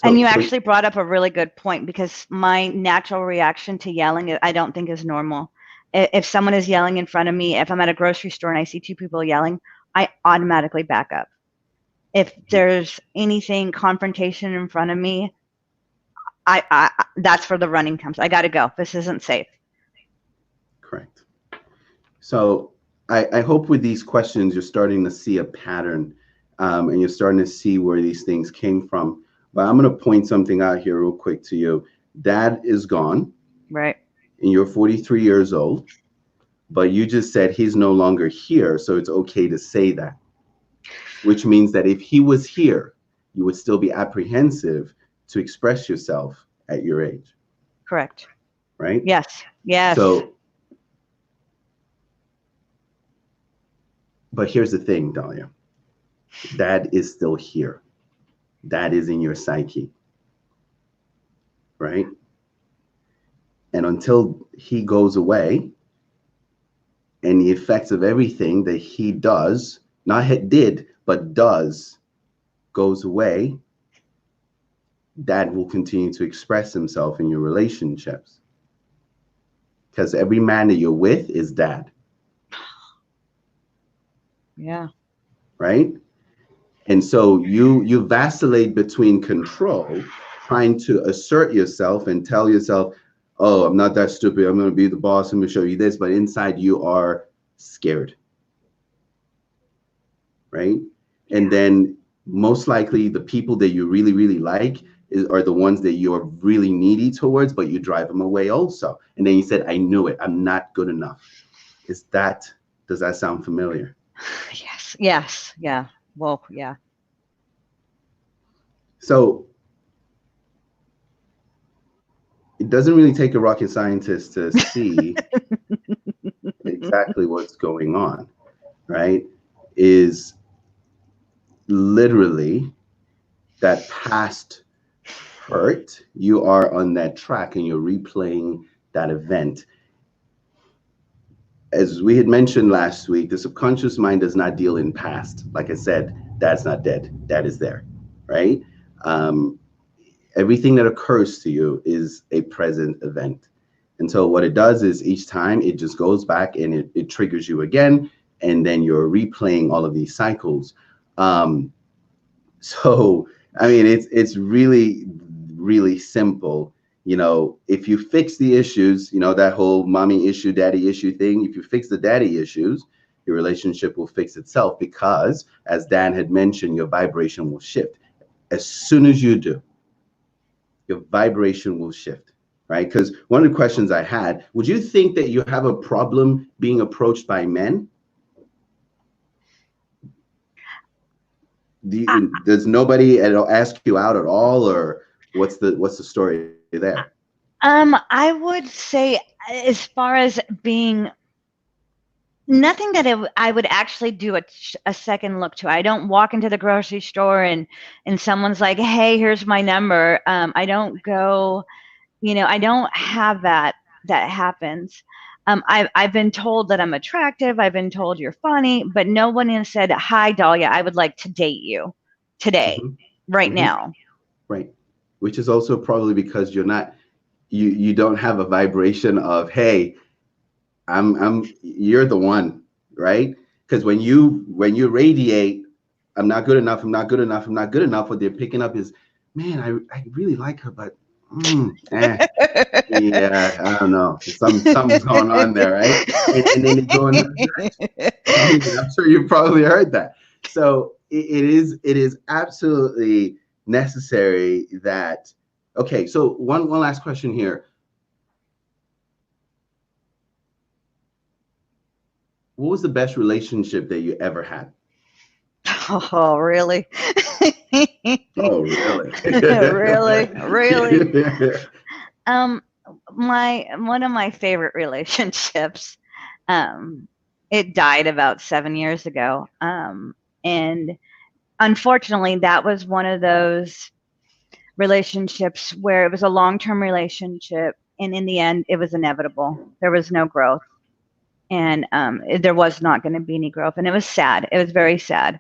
D: And you actually brought up a really good point, because my natural reaction to yelling, I don't think is normal. If someone is yelling in front of me, if I'm at a grocery store and I see two people yelling, I automatically back up. If there's anything confrontation in front of me, I that's where the running comes. I got to go. This isn't safe.
A: Correct. So I hope with these questions you're starting to see a pattern, and you're starting to see where these things came from. But I'm going to point something out here real quick to you. Dad is gone.
D: Right.
A: and you're 43 years old, but you just said he's no longer here, so it's okay to say that, which means that if he was here, you would still be apprehensive to express yourself at your age.
D: Correct.
A: Right?
D: Yes. Yes.
A: So, but here's the thing, Dhalia. Dad is still here. Dad is in your psyche. Right? And until he goes away, and the effects of everything that he does, not did, but does, goes away, Dad will continue to express himself in your relationships. Because every man that you're with is Dad.
D: Yeah.
A: Right? And so you vacillate between control, trying to assert yourself and tell yourself, oh, I'm not that stupid, I'm going to be the boss, I'm going to show you this, but inside you are scared. Right? And then most likely the people that you really, really like are the ones that you're really needy towards, but you drive them away also. And then you said, I knew it, I'm not good enough. Does that sound familiar?
D: Yes. Yes. Yeah. Well, yeah.
A: So it doesn't really take a rocket scientist to see exactly what's going on, right? Is literally that past hurt, you are on that track and you're replaying that event. As we had mentioned last week, the subconscious mind does not deal in past. Like I said, Dad's not dead. Dad is there, right? Everything that occurs to you is a present event. And so what it does is each time it just goes back and it triggers you again, and then you're replaying all of these cycles. So, I mean, it's really, really simple. You know, if you fix the issues, you know, that whole mommy issue, daddy issue thing, if you fix the daddy issues, your relationship will fix itself, because as Dan had mentioned, your vibration will shift. As soon as you do, your vibration will shift, right? Because one of the questions I had, would you think that you have a problem being approached by men? Does nobody ask you out at all, or what's the story there?
D: I would say, as far as being, nothing that I would actually do a second look to. I don't walk into the grocery store and someone's like, hey, here's my number. I don't go, you know, I don't have that happens. I've been told that I'm attractive. I've been told you're funny, but no one has said, hi, Dhalia, I would like to date you today, right now.
A: Right. Which is also probably because you're not, you don't have a vibration of, hey, you're the one, right? Because when you radiate, I'm not good enough, I'm not good enough, I'm not good enough, what they're picking up is, man, I really like her, but yeah, I don't know. Something's going on there, right? And then they go in I'm sure you've probably heard that. So it is absolutely necessary that, okay, so one last question here. What was the best relationship that you ever had?
D: Oh, really?
A: Oh, really?
D: Really? One of my favorite relationships, it died about 7 years ago. And unfortunately, that was one of those relationships where it was a long-term relationship, and in the end, it was inevitable. There was no growth, and there was not going to be any growth, and it was sad. It was very sad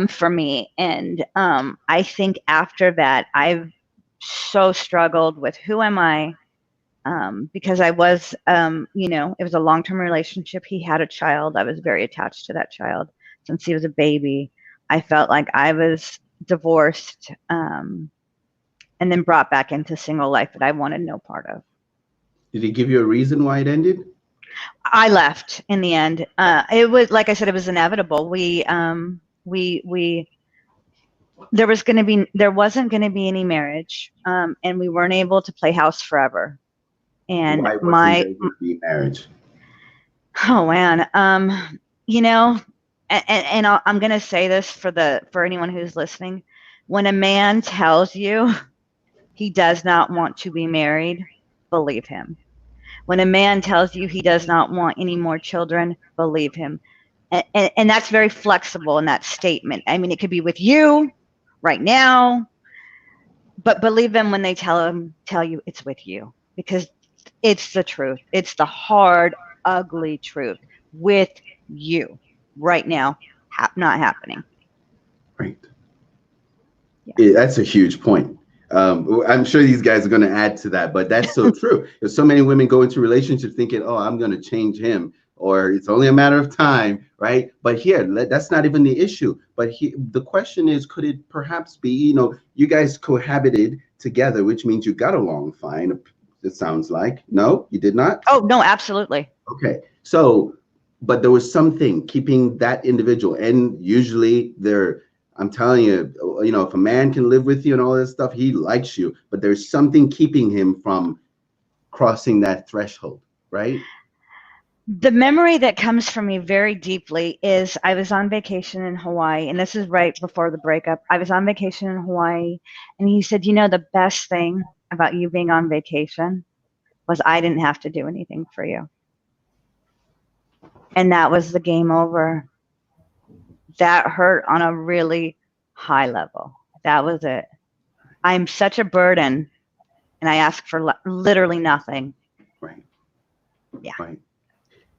D: for me. And I think after that, I've so struggled with who am I, because I was, you know, it was a long-term relationship. He had a child. I was very attached to that child since he was a baby. I felt like I was divorced, and then brought back into single life that I wanted no part of.
A: Did he give you a reason why it ended?
D: I left in the end. It was, like I said, it was inevitable. There wasn't going to be any marriage, and we weren't able to play house forever. And
A: why wasn't there going to be marriage?
D: Oh man, you know, and I'm gonna say this for anyone who's listening. When a man tells you he does not want to be married, believe him. When a man tells you he does not want any more children, believe him. And that's very flexible in that statement. I mean, it could be with you right now, but believe them when they tell you it's with you, because it's the truth. It's the hard, ugly truth. With you right now, not happening.
A: Right.
D: Yeah.
A: That's a huge point. I'm sure these guys are going to add to that, but that's so true. There's so many women go into relationships thinking, oh, I'm going to change him, or it's only a matter of time, right? But here, that's not even the issue. But the question is, could it perhaps be, you guys cohabited together, which means you got along fine, it sounds like. No, you did not?
D: Oh, no, absolutely.
A: Okay. So, but there was something keeping that individual, and usually I'm telling you, if a man can live with you and all this stuff, he likes you, but there's something keeping him from crossing that threshold, right?
D: The memory that comes from me very deeply is I was on vacation in Hawaii, and this is right before the breakup. I was on vacation in Hawaii, and he said, the best thing about you being on vacation was I didn't have to do anything for you. And that was the game over. That hurt on a really high level. That was it. I'm such a burden, and I ask for literally nothing.
A: Right.
D: Yeah.
A: Right.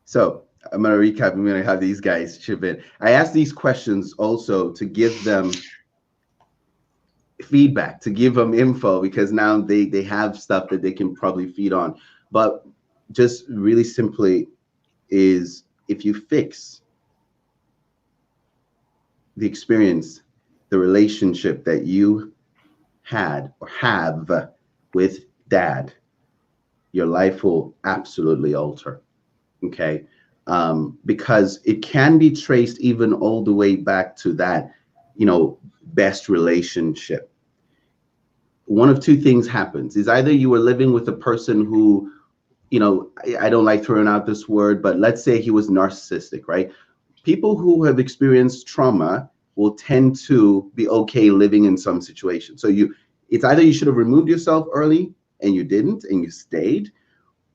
A: So I'm going to recap. I'm going to have these guys chip in. I asked these questions also to give them feedback, to give them info, because now they have stuff that they can probably feed on. But just really simply is, if you fix the experience, the relationship that you had or have with dad, your life will absolutely alter. Okay. Because it can be traced even all the way back to that, best relationship. One of two things happens is either you were living with a person who, I don't like throwing out this word, but let's say he was narcissistic, right? People who have experienced trauma will tend to be okay living in some situation. So it's either you should have removed yourself early and you didn't and you stayed,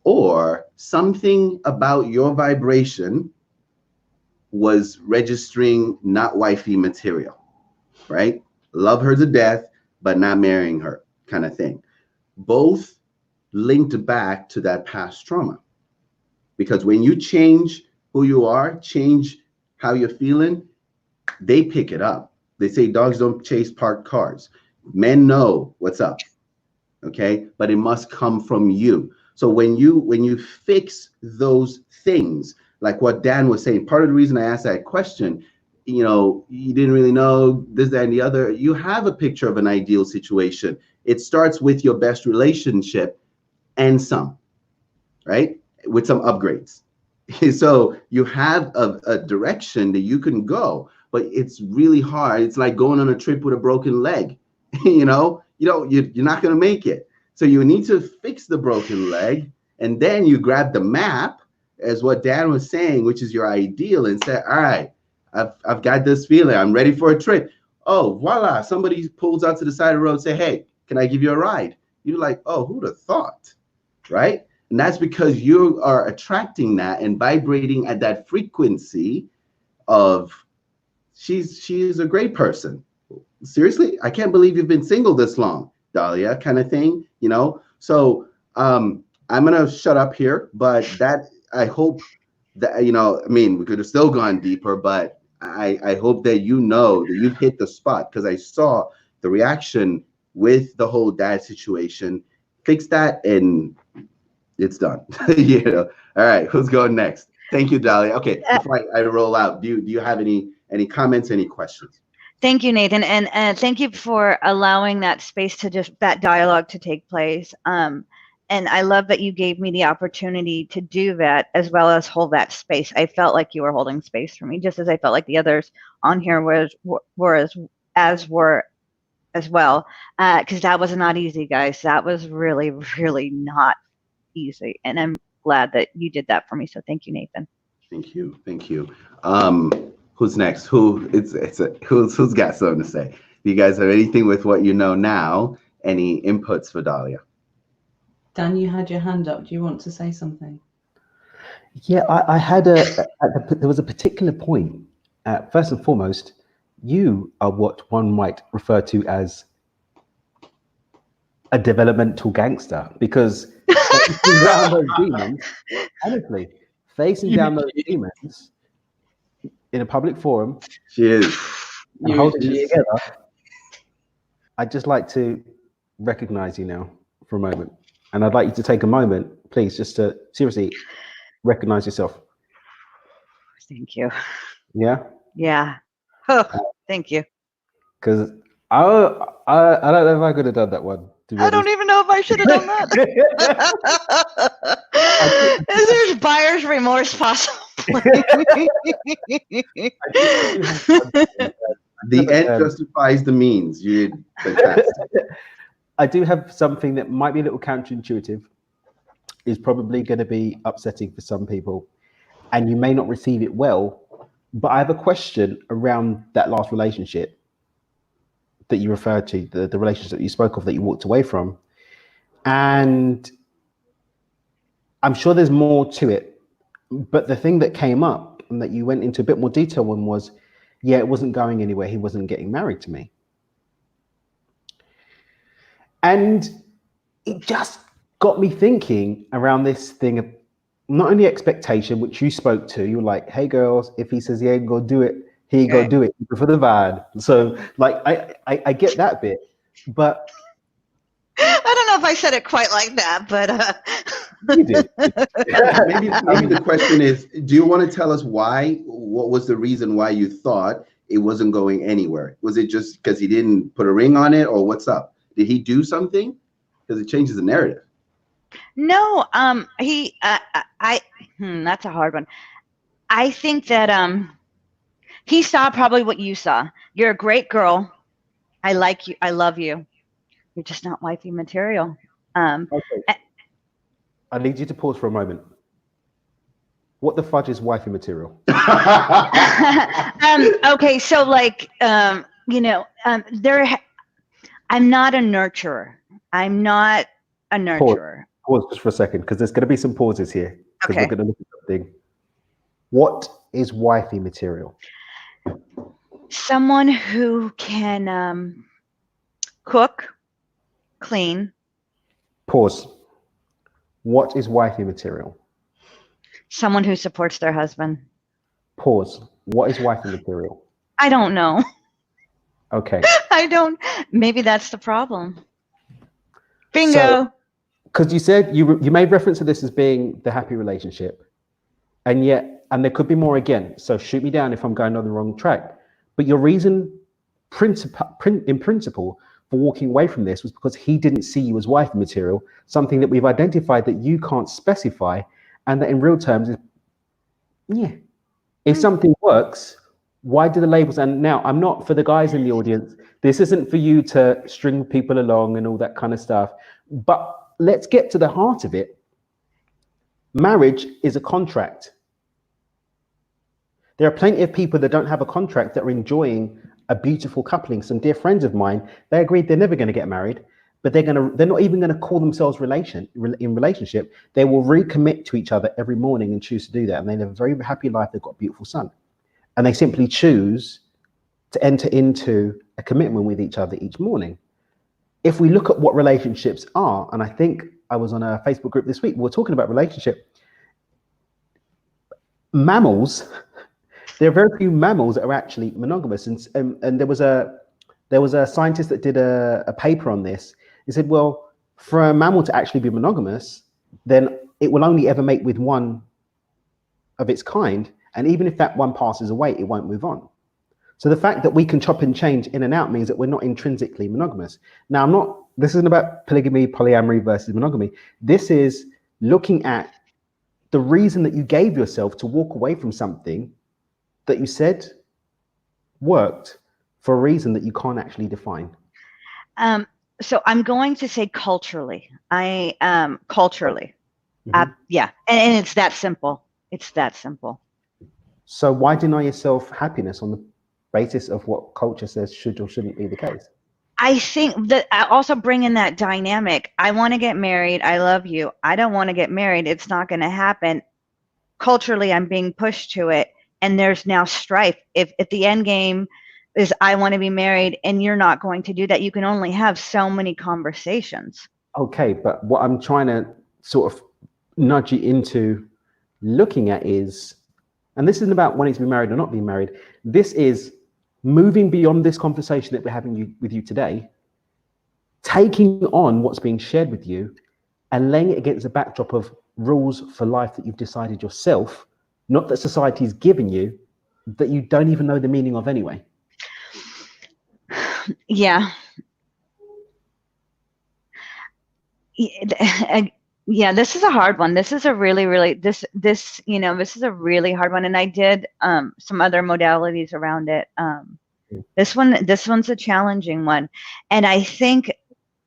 A: or something about your vibration was registering not wifey material, right? Love her to death, but not marrying her kind of thing. Both linked back to that past trauma. Because when you change who you are, change how you're feeling, they pick it up. They say dogs don't chase parked cars. Men know what's up, okay? But it must come from you. So when you fix those things, like what Dan was saying, part of the reason I asked that question, you didn't really know this, that, and the other. You have a picture of an ideal situation. It starts with your best relationship and some, right? With some upgrades. So you have a direction that you can go, but it's really hard. It's like going on a trip with a broken leg. You're not going to make it. So you need to fix the broken leg, and then you grab the map, as what Dan was saying, which is your ideal, and say, all right, I've got this feeling. I'm ready for a trip. Oh, voila. Somebody pulls out to the side of the road and say, hey, can I give you a ride? You're like, oh, who'd have thought, right? And that's because you are attracting that and vibrating at that frequency of she is a great person. Seriously, I can't believe you've been single this long, Dhalia, kind of thing, So I'm gonna shut up here, but that I hope that we could have still gone deeper, but I hope that that you've hit the spot, because I saw the reaction with the whole dad situation. Fix that and it's done. All right, who's going next? Thank you, Dhalia. Okay, before I roll out, do you have any comments, any questions?
D: Thank you, Nathan, and thank you for allowing that space that dialogue to take place. And I love that you gave me the opportunity to do that, as well as hold that space. I felt like you were holding space for me, just as I felt like the others on here were as well. Because that was not easy, guys. That was really, really not easy. And I'm glad that you did that for me. So thank you, Nathan.
A: Thank you. Thank you. Who's next? Who's got something to say? Do you guys have anything with what you know now? Any inputs for Dhalia?
C: Dan, you had your hand up. Do you want to say something?
B: Yeah, I had there was a particular point. First and foremost, you are what one might refer to as a developmental gangster, because facing down those demons, honestly, facing down those demons in a public forum,
A: She is.
B: and holding it together. I'd just like to recognize you now for a moment, and I'd like you to take a moment, please, just to seriously recognize yourself.
D: Thank you.
B: Yeah.
D: Yeah. Oh, thank you.
B: Because I don't know if I could have done that one.
D: I don't even know if I should have done that. There's buyer's remorse possible.
A: The end justifies the means. You did fantastic.
B: I do have something that might be a little counterintuitive. Is probably going to be upsetting for some people, and you may not receive it well. But I have a question around that last relationship that you referred to, the relationship that you spoke of that you walked away from. And I'm sure there's more to it. But the thing that came up and that you went into a bit more detail on was, yeah, it wasn't going anywhere. He wasn't getting married to me. And it just got me thinking around this thing of not only expectation, which you spoke to. You were like, hey, girls, if he says he ain't gonna do it, he ain't gonna do it for the van. So like, I get that bit, but
D: I don't know if I said it quite like that, but
B: you did.
A: maybe the question is, do you want to tell us why? What was the reason why you thought it wasn't going anywhere? Was it just because he didn't put a ring on it, or what's up? Did he do something? Because it changes the narrative.
D: No, that's a hard one. I think that he saw probably what you saw. You're a great girl. I like you. I love you. You're just not wifey material.
B: Okay. I need you to pause for a moment. What the fudge is wifey material?
D: Okay, so like, I'm not a nurturer. I'm not a nurturer.
B: Pause just for a second, because there's going to be some pauses here.
D: Okay.
B: We're going to look at something. What is wifey material?
D: Someone who can cook, clean.
B: Pause. What is wifey material?
D: Someone who supports their husband.
B: Pause. What is wifey material?
D: I don't know.
B: Okay.
D: Maybe that's the problem. Bingo.
B: Because you said you made reference to this as being the happy relationship, and there could be more again. So shoot me down if I'm going on the wrong track. But your reason, in principle, for walking away from this was because he didn't see you as wifey material, something that we've identified that you can't specify, and that in real terms is, if something works, why do the labels? And now, I'm not, for the guys in the audience, this isn't for you to string people along and all that kind of stuff, but let's get to the heart of it. Marriage is a contract. There are plenty of people that don't have a contract that are enjoying a beautiful coupling. Some dear friends of mine, they agreed they're never going to get married, but they're not even going to call themselves in relationship. They will recommit to each other every morning and choose to do that. And they live a very happy life. They've got a beautiful son. And they simply choose to enter into a commitment with each other each morning. If we look at what relationships are, and I think I was on a Facebook group this week, we were talking about relationship. Mammals, there are very few mammals that are actually monogamous. And there was a scientist that did a paper on this. He said, well, for a mammal to actually be monogamous, then it will only ever mate with one of its kind. And even if that one passes away, it won't move on. So the fact that we can chop and change in and out means that we're not intrinsically monogamous. Now, this isn't about polygamy, polyamory versus monogamy. This is looking at the reason that you gave yourself to walk away from something that you said worked for a reason that you can't actually define.
D: So I'm going to say culturally. Culturally. Yeah, and it's that simple. It's that simple.
B: So why deny yourself happiness on the basis of what culture says should or shouldn't be the case?
D: I think that I also bring in that dynamic. I want to get married. I love you. I don't want to get married. It's not going to happen. Culturally, I'm being pushed to it. And there's now strife. If the end game is I want to be married and you're not going to do that, you can only have so many conversations.
B: Okay, but what I'm trying to sort of nudge you into looking at is, and this isn't about wanting to be married or not being married. This is moving beyond this conversation that we're having with you today, taking on what's being shared with you and laying it against a backdrop of rules for life that you've decided yourself, not that society's given you, that you don't even know the meaning of anyway.
D: Yeah. Yeah, this is a hard one. This is a really this is a really hard one. And I did some other modalities around it. This one's a challenging one. And I think,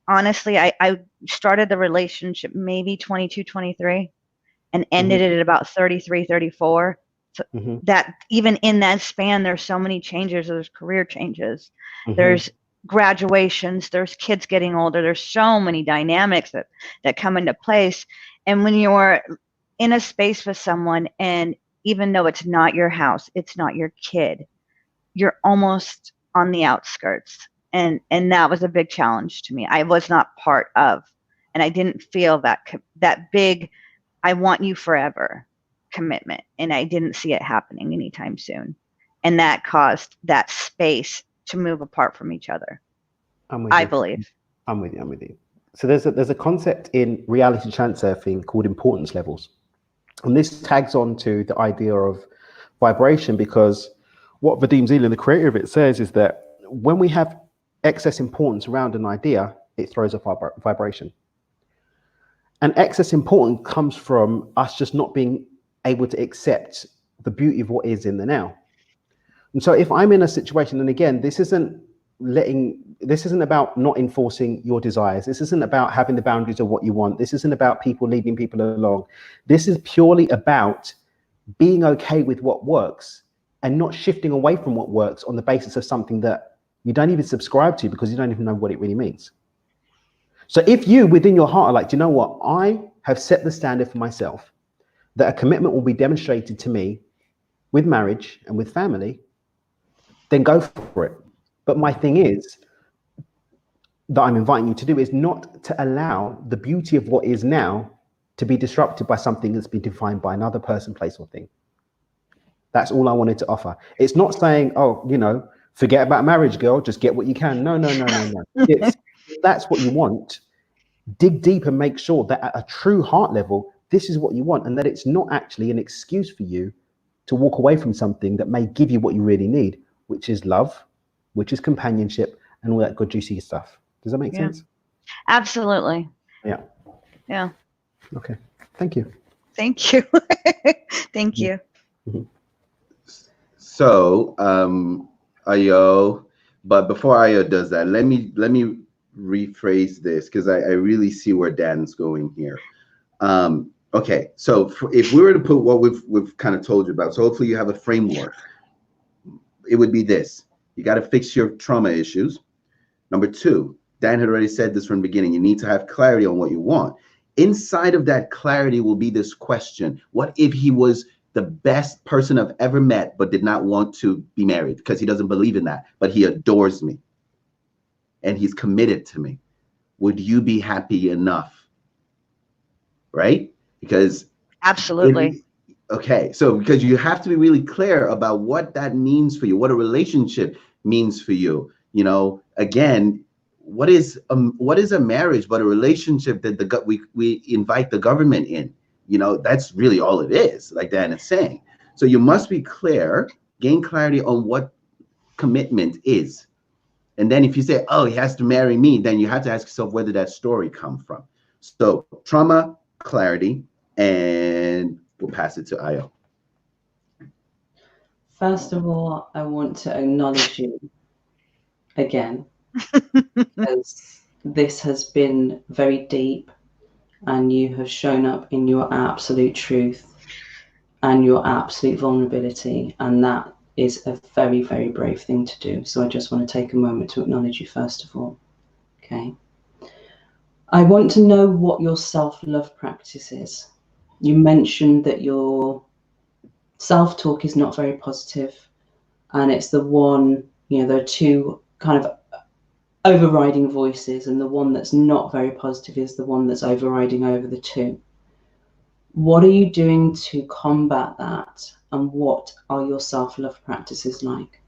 D: honestly, I started the relationship maybe 22, 23 and ended it at about 33, 34. So that even in that span, there's so many changes. There's career changes. There's graduations, there's kids getting older, there's so many dynamics that come into place. And when you're in a space with someone, and even though it's not your house, it's not your kid, you're almost on the outskirts. And that was a big challenge to me. I was not part of, and I didn't feel that big I want you forever commitment, and I didn't see it happening anytime soon. And that caused that space to move apart from each other. I believe.
B: I'm with you. So there's a concept in reality transurfing called importance levels. And this tags on to the idea of vibration, because what Vadim Zeland, the creator of it, says is that when we have excess importance around an idea, it throws off our vibration. And excess importance comes from us just not being able to accept the beauty of what is in the now. And so if I'm in a situation, and again, this isn't about not enforcing your desires. This isn't about having the boundaries of what you want. This isn't about people leaving people along. This is purely about being okay with what works and not shifting away from what works on the basis of something that you don't even subscribe to because you don't even know what it really means. So if you within your heart are like, do you know what? I have set the standard for myself that a commitment will be demonstrated to me with marriage and with family, then go for it. But my thing is that I'm inviting you to do is not to allow the beauty of what is now to be disrupted by something that's been defined by another person, place, or thing. That's all I wanted to offer. It's not saying, oh, forget about marriage, girl, just get what you can. No. If that's what you want, dig deep and make sure that at a true heart level, this is what you want, and that it's not actually an excuse for you to walk away from something that may give you what you really need, which is love, which is companionship, and all that good juicy stuff. Does that make sense?
D: Absolutely.
B: Yeah. Okay. Thank you.
D: Thank you. Thank you.
A: So, Ayo, but before Ayo does that, let me rephrase this, because I really see where Dan's going here. Okay, so if we were to put what we've kind of told you about, so hopefully you have a framework, it would be this. You got to fix your trauma issues. Number two, Dan had already said this from the beginning, you need to have clarity on what you want. Inside of that clarity will be this question: what if he was the best person I've ever met, but did not want to be married because he doesn't believe in that, but he adores me and he's committed to me? Would you be happy enough? Right? Because
D: absolutely.
A: Okay, so because you have to be really clear about what that means for you, what a relationship means for you. Again, what is a marriage but a relationship that we invite the government in? That's really all it is, like Dan is saying. So you must be clear, gain clarity on what commitment is. And then if you say, oh, he has to marry me, then you have to ask yourself, where did that story come from? So trauma, clarity, and we'll pass it to Ayo.
C: First of all, I want to acknowledge you again, because this has been very deep and you have shown up in your absolute truth and your absolute vulnerability, and that is a very, very brave thing to do. So I just want to take a moment to acknowledge you first of all. Okay. I want to know what your self-love practice is. You mentioned that your self-talk is not very positive, and it's the one, there are two kind of overriding voices, and the one that's not very positive is the one that's overriding over the two. What are you doing to combat that, and what are your self-love practices like?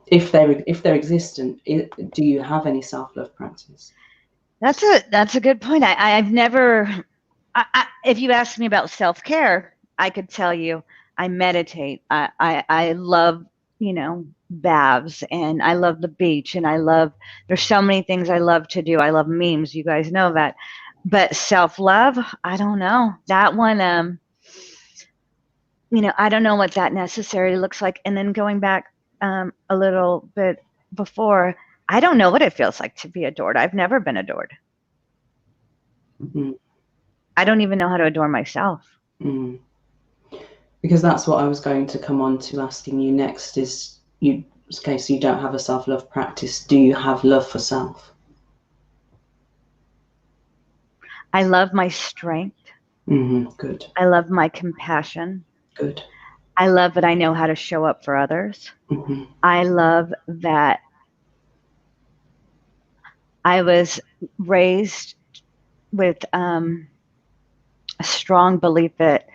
C: If they're existent, do you have any self-love practice?
D: That's a good point. I've never, if you asked me about self-care, I could tell you I meditate. I love, baths, and I love the beach, and there's so many things I love to do. I love memes. You guys know that. But self-love, I don't know. That one, I don't know what that necessarily looks like. And then going back a little bit before, I don't know what it feels like to be adored. I've never been adored.
C: Mm-hmm.
D: I don't even know how to adore myself.
C: Mm. Because that's what I was going to come on to asking you next is, so you don't have a self-love practice. Do you have love for self?
D: I love my strength.
C: Mm-hmm. Good.
D: I love my compassion.
C: Good.
D: I love that I know how to show up for others.
C: Mm-hmm.
D: I love that I was raised with a strong belief that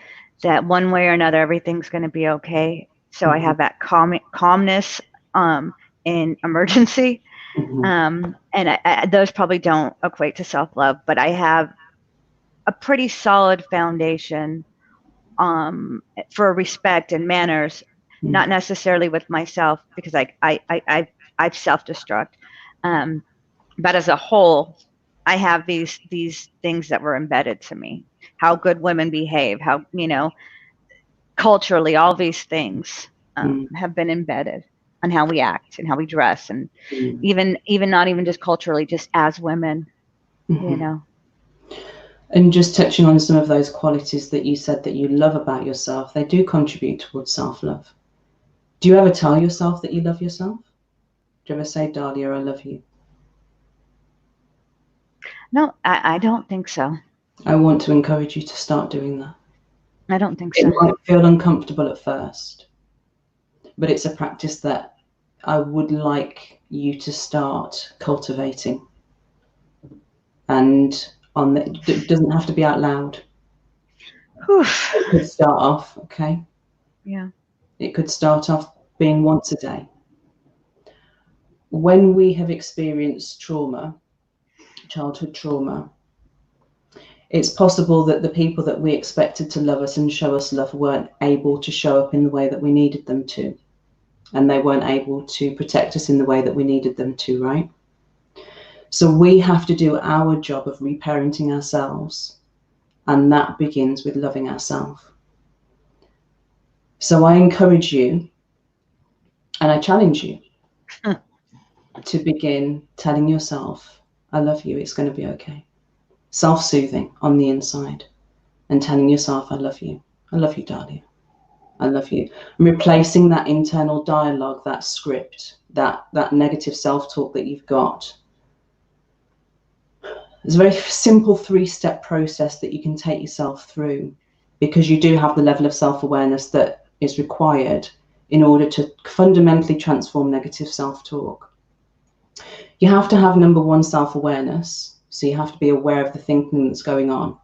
D: one way or another, everything's going to be okay. So I have that calmness in emergency.
C: Mm-hmm.
D: And those probably don't equate to self-love, but I have a pretty solid foundation for respect and manners, not necessarily with myself, because I self-destruct. But as a whole, I have these things that were embedded to me. How good women behave, how, culturally, all these things have been embedded on how we act and how we dress, and even not even just culturally, just as women,
C: And just touching on some of those qualities that you said that you love about yourself, they do contribute towards self-love. Do you ever tell yourself that you love yourself? Do you ever say, Dhalia, I love you?
D: No, I don't think so.
C: I want to encourage you to start doing that.
D: I don't think so.
C: It might feel uncomfortable at first, but it's a practice that I would like you to start cultivating. And it doesn't have to be out loud. It could start off, okay?
D: Yeah.
C: It could start off being once a day. When we have experienced trauma, childhood trauma, it's possible that the people that we expected to love us and show us love weren't able to show up in the way that we needed them to. And they weren't able to protect us in the way that we needed them to, right? So we have to do our job of reparenting ourselves. And that begins with loving ourselves. So I encourage you, and I challenge you to begin telling yourself, I love you, it's going to be okay. Self-soothing on the inside and telling yourself, I love you, Dhalia, I love you. And replacing that internal dialogue, that script, that negative self-talk that you've got. There's a very simple 3-step process that you can take yourself through, because you do have the level of self-awareness that is required in order to fundamentally transform negative self-talk. You have to have, number one, self-awareness. So you have to be aware of the thinking that's going on.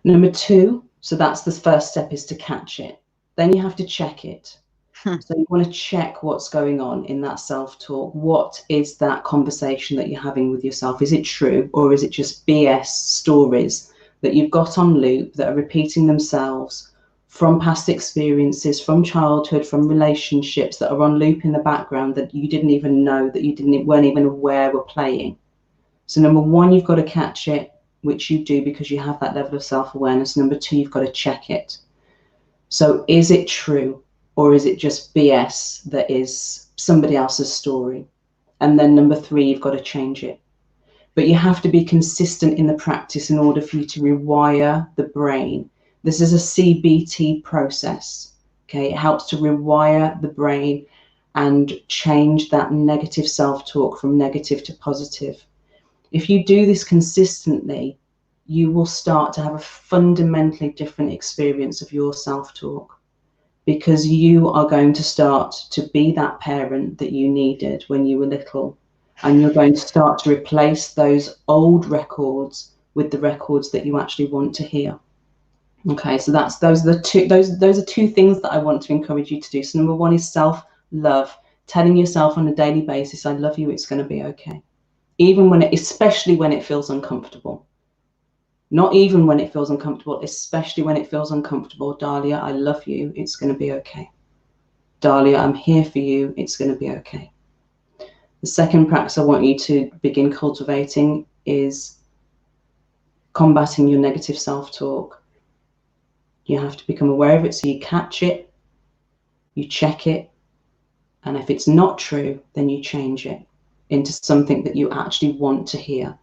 C: Number two, so that's the first step, is to catch it. Then you have to check it. So you want to check what's going on in that self-talk. What is that conversation that you're having with yourself? Is it true, or is it just BS stories that you've got on loop that are repeating themselves from past experiences, from childhood, from relationships that are on loop in the background that you didn't even know, that you weren't even aware were playing? So number one, you've got to catch it, which you do because you have that level of self-awareness. Number two, you've got to check it. So is it true, or is it just BS that is somebody else's story? And then number three, you've got to change it. but you have to be consistent in the practice in order for you to rewire the brain. This is a CBT process. Okay, it helps to rewire the brain and change that negative self-talk from negative to positive. If you do this consistently, you will start to have a fundamentally different experience of your self-talk, because you are going to start to be that parent that you needed when you were little, and you're going to start to replace those old records with the records that you actually want to hear. Okay, so those are two things that I want to encourage you to do. So number one is self-love, telling yourself on a daily basis, I love you, it's going to be okay. Even when especially when it feels uncomfortable. Not even when it feels uncomfortable, especially when it feels uncomfortable. Dhalia, I love you, it's going to be okay. Dhalia, I'm here for you, it's going to be okay. The second practice I want you to begin cultivating is combating your negative self-talk. You have to become aware of it, so you catch it, you check it, and if it's not true, then you change it into something that you actually want to hear.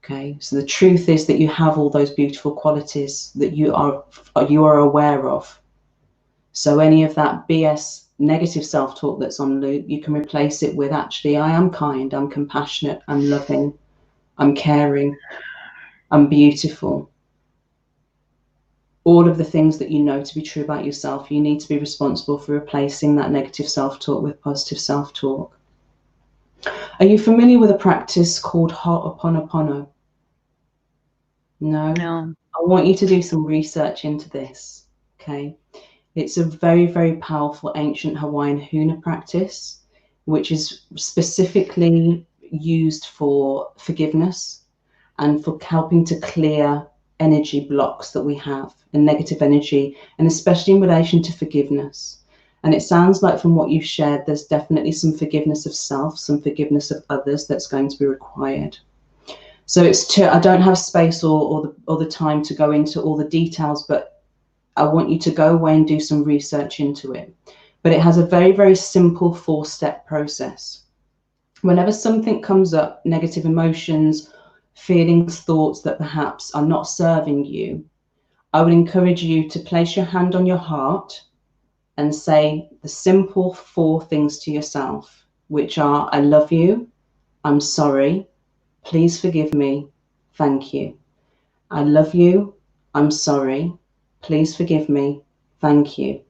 C: Okay, so the truth is that you have all those beautiful qualities that you are aware of. So any of that BS negative self-talk that's on loop, you can replace it with, actually, I am kind, I'm compassionate, I'm loving, I'm caring, I'm beautiful. All of the things that you know to be true about yourself, you need to be responsible for replacing that negative self-talk with positive self-talk. Are you familiar with a practice called Ho'oponopono? No?
D: No.
C: I want you to do some research into this, okay? It's a very, very powerful ancient Hawaiian huna practice, which is specifically used for forgiveness and for helping to clear energy blocks that we have and negative energy, and especially in relation to forgiveness. And it sounds like from what you've shared, there's definitely some forgiveness of self, some forgiveness of others that's going to be required. So I don't have space or the time to go into all the details, but I want you to go away and do some research into it. But it has a very, very simple 4-step process. Whenever something comes up, negative emotions, feelings, thoughts that perhaps are not serving you, I would encourage you to place your hand on your heart and say the simple 4 things to yourself, which are, I love you, I'm sorry, please forgive me, thank you. I love you, I'm sorry, please forgive me, thank you.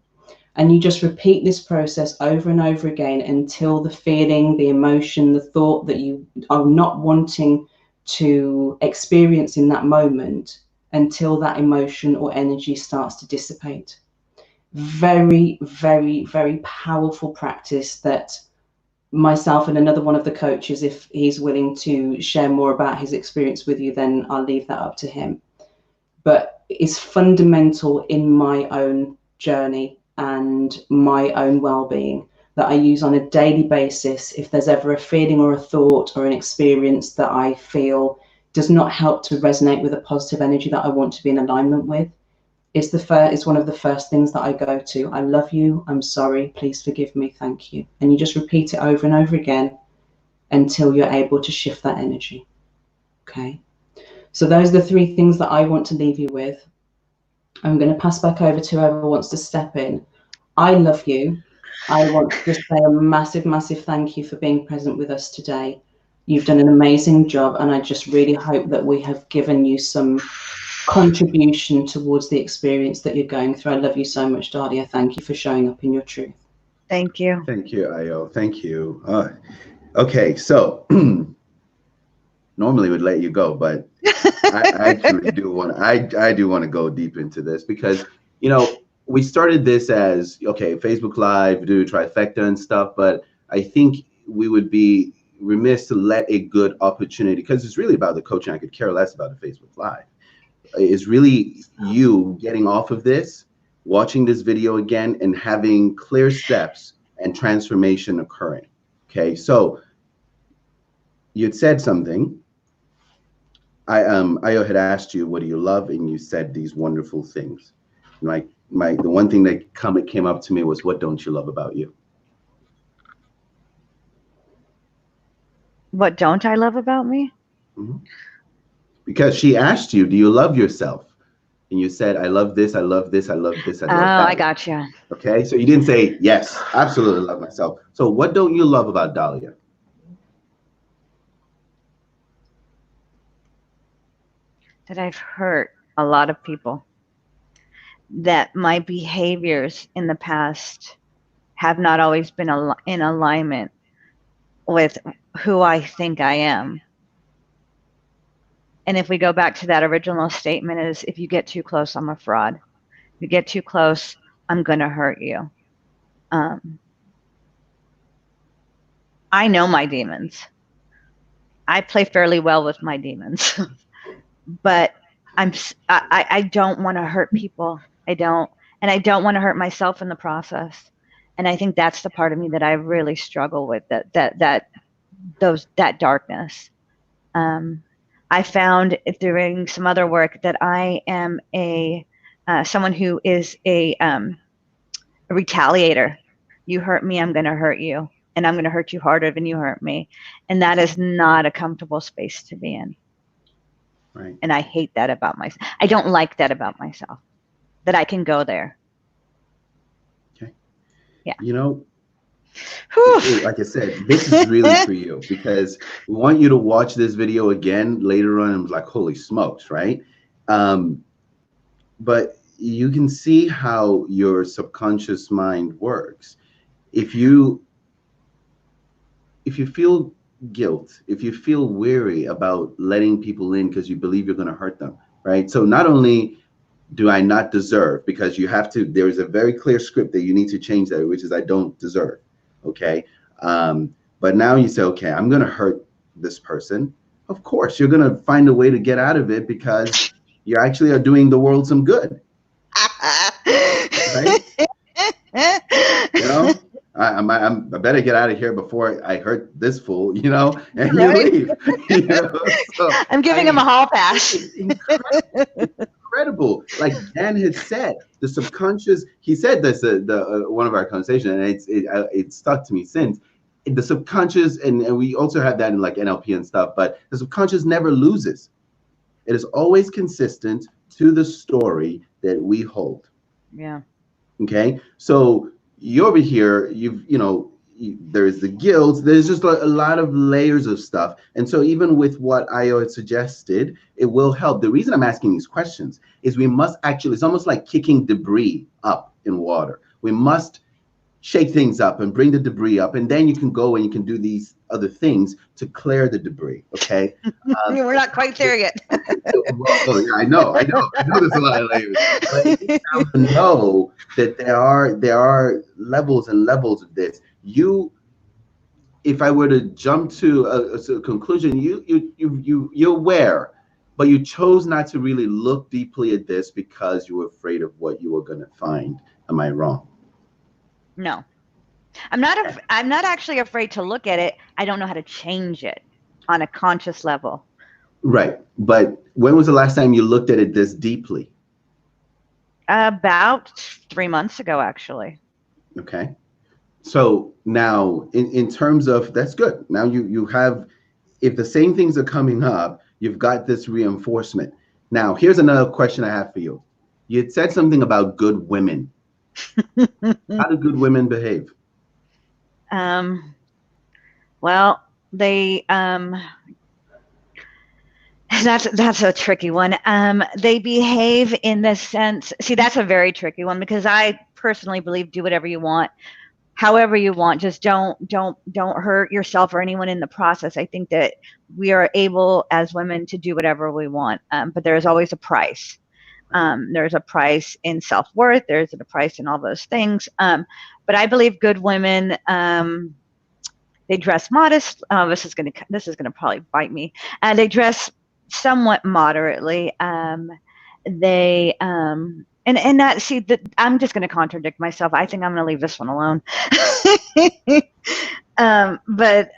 C: And you just repeat this process over and over again until the feeling, the emotion, the thought that you are not wanting to experience in that moment, until that emotion or energy starts to dissipate. Very, very, very powerful practice that myself and another one of the coaches, if he's willing to share more about his experience with you, then I'll leave that up to him. But it's fundamental in my own journey and my own well-being that I use on a daily basis. If there's ever a feeling or a thought or an experience that I feel does not help to resonate with a positive energy that I want to be in alignment with, it's one of the first things that I go to. I love you, I'm sorry, please forgive me, thank you. And you just repeat it over and over again until you're able to shift that energy. Okay, so those are the 3 things that I want to leave you with. I'm going to pass back over to whoever wants to step in. I love you. I want to just say a massive, massive thank you for being present with us today. You've done an amazing job, and I just really hope that we have given you some contribution towards the experience that you're going through. I love you so much, Dhalia. Thank you for showing up in your truth.
D: Thank you.
A: Thank you, Ayo. Thank you. Okay, so normally would let you go, but I actually do want. I do want to go deep into this because we started this as okay, Facebook Live, do Trifecta and stuff, but I think we would be remiss to let a good opportunity, because it's really about the coaching. I could care less about the Facebook Live. It's really you getting off of this, watching this video again, and having clear steps and transformation occurring. Okay, so you had said something. Ayo had asked you, what do you love? And you said these wonderful things. The one thing that came up to me was, what don't you love about you?
D: What don't I love about me?
A: Mhm. Because she asked you, do you love yourself? And you said, I love this, I love this, I love this, I love that.
D: I gotcha.
A: Okay, so you didn't say, yes, absolutely love myself. So what don't you love about Dhalia?
D: That I've hurt a lot of people. That my behaviors in the past have not always been in alignment with who I think I am. And if we go back to that original statement, is if you get too close, I'm a fraud. If you get too close, I'm going to hurt you. I know my demons. I play fairly well with my demons, but I don't want to hurt people. I don't, and I don't want to hurt myself in the process. And I think that's the part of me that I really struggle with, that darkness. I found during some other work that I am someone who is a retaliator. You hurt me, I'm going to hurt you, and I'm going to hurt you harder than you hurt me. And that is not a comfortable space to be in.
A: Right.
D: And I hate that about myself. I don't like that about myself, that I can go there.
A: Okay.
D: Yeah.
A: You know, like I said, this is really for you, because we want you to watch this video again later on and like, holy smokes, right? But you can see how your subconscious mind works. If you feel guilt, if you feel weary about letting people in because you believe you're going to hurt them, right? So not only do I not deserve, because you have to, there is a very clear script that you need to change that, which is I don't deserve. Okay. But now you say, okay, I'm going to hurt this person. Of course, you're going to find a way to get out of it because you actually are doing the world some good. Right? You know, I better get out of here before I hurt this fool, you know, and
D: Right?
A: you leave. You know? So,
D: I'm giving him a hall pass.
A: Incredible. Like Dan had said, the subconscious, he said this, one of our conversations, and it stuck to me since. The subconscious, and we also have that in like NLP and stuff, but the subconscious never loses. It is always consistent to the story that we hold.
D: Yeah.
A: Okay. So you over here, there's the guilt, there's just a lot of layers of stuff. And so even with what Ayo had suggested, it will help. The reason I'm asking these questions is we must actually, it's almost like kicking debris up in water. We must shake things up and bring the debris up, and then you can go and you can do these other things to clear the debris. Okay.
D: We're not quite there yet.
A: Well, yeah, I know there's a lot of layers, but it's now to know that there are levels and levels of this. If I were to jump to a conclusion, you're aware, but you chose not to really look deeply at this because you were afraid of what you were going to find. Am I wrong?
D: No, I'm not actually afraid to look at it. I don't know how to change it on a conscious level.
A: Right. But when was the last time you looked at it this deeply?
D: About 3 months ago, actually.
A: Okay. So now in terms of, that's good. Now you have, if the same things are coming up, you've got this reinforcement. Now, here's another question I have for you. You had said something about good women. How do good women behave?
D: Well, they that's a tricky one. They behave in the sense, see, that's a very tricky one, because I personally believe do whatever you want, however you want, just don't hurt yourself or anyone in the process. I think that we are able as women to do whatever we want, but there's always a price. There's a price in self-worth. There's a price in all those things. But I believe good women, they dress modest. This is gonna probably bite me. They dress somewhat moderately. They and that, see, that I'm just gonna contradict myself. I think I'm gonna leave this one alone. But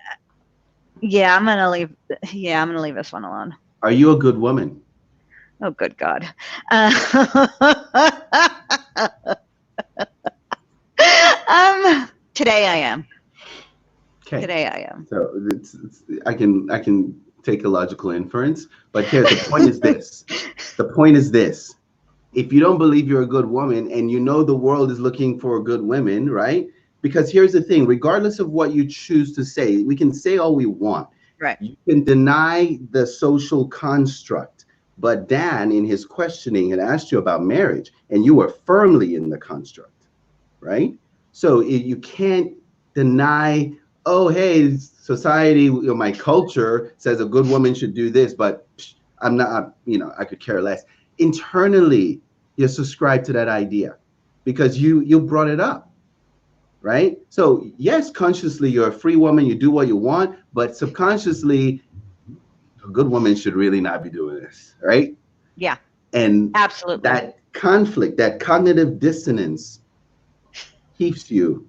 D: yeah, I'm gonna leave this one alone.
A: Are you a good woman?
D: Oh, good God. Today I am.
A: Okay.
D: Today I am.
A: So I can take a logical inference. But here, the point is this. The point is this. If you don't believe you're a good woman and you know the world is looking for good women, right? Because here's the thing, regardless of what you choose to say, we can say all we want.
D: Right.
A: You can deny the social construct. But Dan, in his questioning, had asked you about marriage, and you were firmly in the construct, right? So you can't deny, oh, hey, society, my culture says a good woman should do this, but I'm not, I could care less. Internally, you subscribe to that idea because you brought it up, right? So yes, consciously, you're a free woman, you do what you want, but subconsciously, a good woman should really not be doing this, right?
D: Yeah.
A: And
D: absolutely,
A: that conflict, that cognitive dissonance keeps you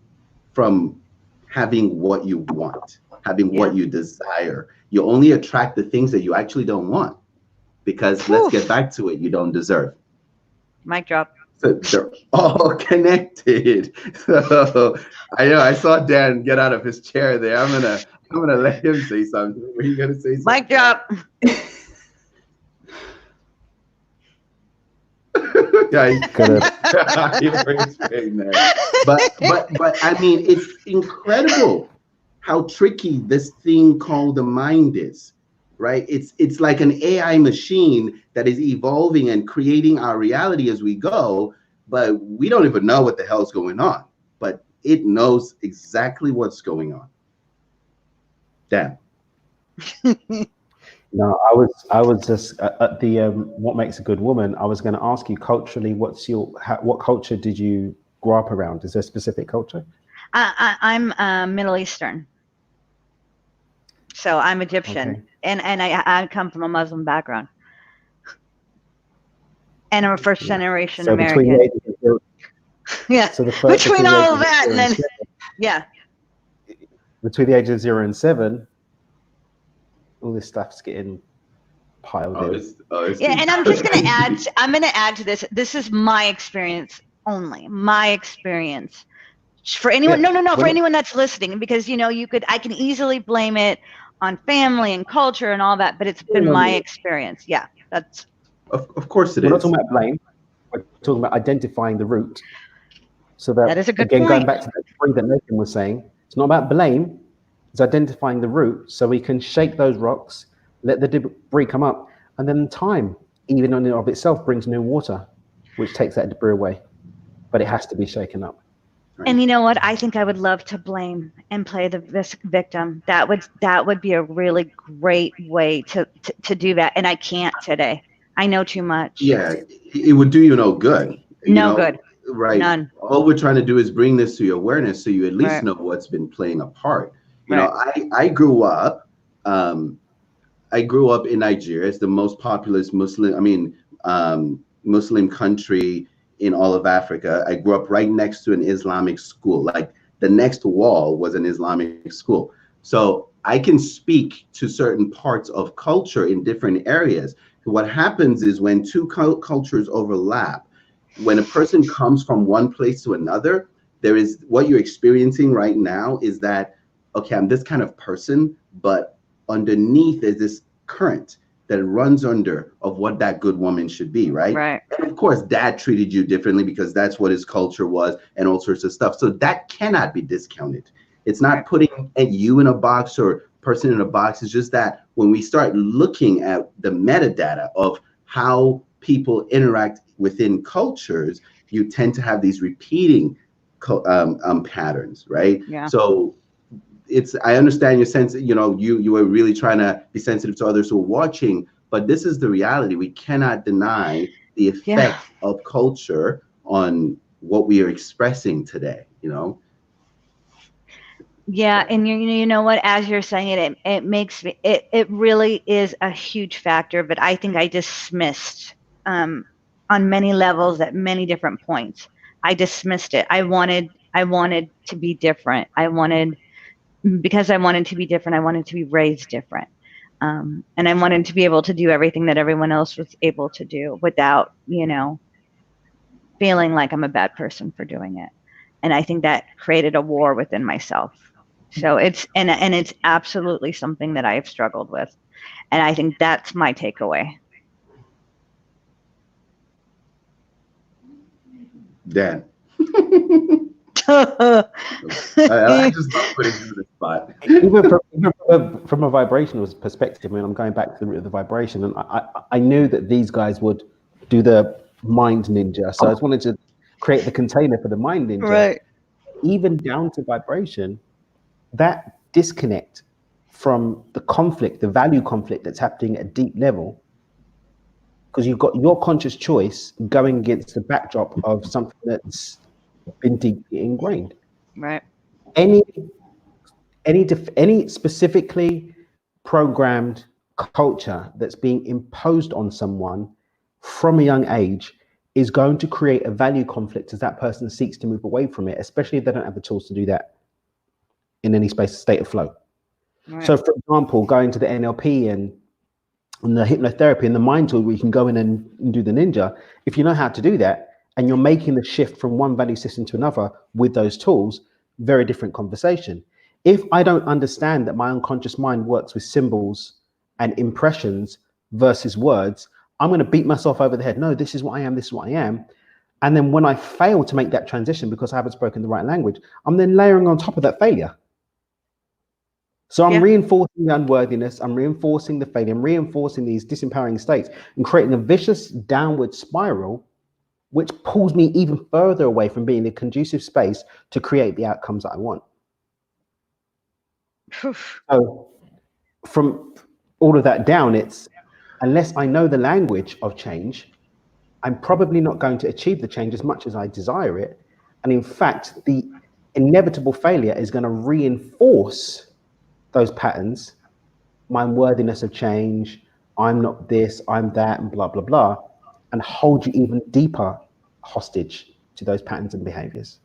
A: from having what you want, having what you desire. You only attract the things that you actually don't want because let's get back to it, you don't deserve.
D: Mic drop.
A: So they're all connected. So I know I saw Dan get out of his chair there. I'm gonna let him say something. Were you gonna say something?
D: Mic drop.
A: Yeah, but I mean, it's incredible how tricky this thing called the mind is, right? It's like an AI machine that is evolving and creating our reality as we go, but we don't even know what the hell's going on. But it knows exactly what's going on. Damn.
B: No, I was just at the what makes a good woman. I was going to ask you culturally, what culture did you grow up around? Is there a specific culture?
D: I'm Middle Eastern, so I'm Egyptian, and I come from a Muslim background, and I'm a first generation American. Yeah,
B: so
D: between all of that, and then
B: between the ages of 0 and 7. All this stuff's getting piled in.
D: And I'm just going to add. I'm going to add to this. This is my experience only. My experience. For anyone, for anyone that's listening, because I can easily blame it on family and culture and all that, but it's been my experience. Yeah, that's.
A: Of course it
B: is.
A: We're
B: not talking about blame. We're talking about identifying the root. So that
D: is a good
B: again,
D: point.
B: Going back to the point that Nathan was saying, it's not about blame. It's identifying the root so we can shake those rocks, let the debris come up, and then time, even on and of itself, brings new water, which takes that debris away. But it has to be shaken up.
D: Right. And you know what? I think I would love to blame and play the victim. That would be a really great way to do that. And I can't today. I know too much.
A: Yeah, it would do you no good.
D: Good.
A: Right.
D: None.
A: All we're trying to do is bring this to your awareness so you at least know what's been playing a part. I grew up in Nigeria. It's the most populous Muslim country in all of Africa. I grew up right next to an Islamic school. Like the next wall was an Islamic school. So I can speak to certain parts of culture in different areas. What happens is when two cultures overlap, when a person comes from one place to another, there is what you're experiencing right now is that, okay, I'm this kind of person, but underneath is this current that runs under of what that good woman should be, right?
D: Right.
A: And of course, dad treated you differently because that's what his culture was and all sorts of stuff. So that cannot be discounted. It's not putting you in a box or person in a box. It's just that when we start looking at the metadata of how people interact within cultures, you tend to have these repeating patterns, right?
D: Yeah.
A: So I understand your sense, you were really trying to be sensitive to others who are watching, but this is the reality. We cannot deny the effect of culture on what we are expressing today,
D: Yeah, and you know what? As you're saying it makes me. It really is a huge factor, but I think I dismissed on many levels at many different points. I dismissed it. I wanted to be different. Because I wanted to be different, I wanted to be raised different. And I wanted to be able to do everything that everyone else was able to do without, feeling like I'm a bad person for doing it. And I think that created a war within myself. So it's absolutely something that I have struggled with. And I think that's my takeaway.
A: Dan. I just love putting you in the spot.
B: Even from a vibrational perspective, I mean, I'm going back to the root of the vibration, and I knew that these guys would do the mind ninja, so I just wanted to create the container for the mind ninja.
D: Right.
B: Even down to vibration, that disconnect from the conflict, the value conflict that's happening at a deep level, because you've got your conscious choice going against the backdrop of something that's been deeply ingrained.
D: Right.
B: Any specifically programmed culture that's being imposed on someone from a young age is going to create a value conflict as that person seeks to move away from it, especially if they don't have the tools to do that in any state of flow. Right. So, for example, going to the NLP and the hypnotherapy and the mind tool where you can go in and do the ninja, if you know how to do that, and you're making the shift from one value system to another with those tools, very different conversation. If I don't understand that my unconscious mind works with symbols and impressions versus words, I'm going to beat myself over the head. No, this is what I am. This is what I am. And then when I fail to make that transition because I haven't spoken the right language, I'm then layering on top of that failure. So I'm reinforcing the unworthiness, I'm reinforcing the failure, I'm reinforcing these disempowering states and creating a vicious downward spiral, which pulls me even further away from being in a conducive space to create the outcomes that I want. So from all of that down, it's unless I know the language of change, I'm probably not going to achieve the change as much as I desire it. And in fact, the inevitable failure is going to reinforce those patterns, my unworthiness of change, I'm not this, I'm that, and blah, blah, blah, and hold you even deeper hostage to those patterns and behaviors.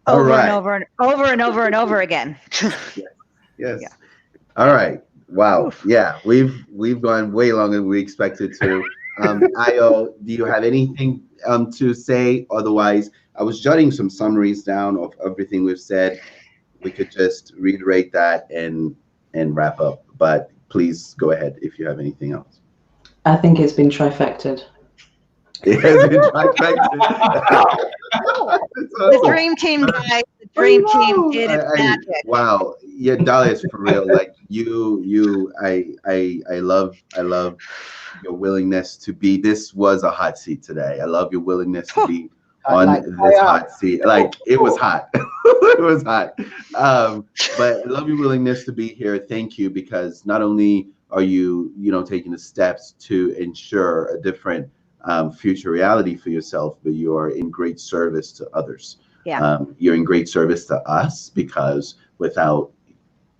D: Over and over and over and over and over again.
A: Yes. Yeah. All right. Wow. Oof. Yeah, we've gone way longer than we expected to. Ayo, do you have anything to say? Otherwise, I was jotting some summaries down of everything we've said. We could just reiterate that and wrap up. But please go ahead if you have anything else.
C: I think it's been trifected.
A: It has been trifected.
D: The dream team, guys. The dream team did its magic.
A: Wow. Yeah, Dhalia is for real. Like I love your willingness to be. This was a hot seat today. I love your willingness to be on this hot seat. Like it was hot. It was hot. But I love your willingness to be here. Thank you, because not only are you taking the steps to ensure a different future reality for yourself, but you are in great service to others.
D: Yeah.
A: You're in great service to us, because without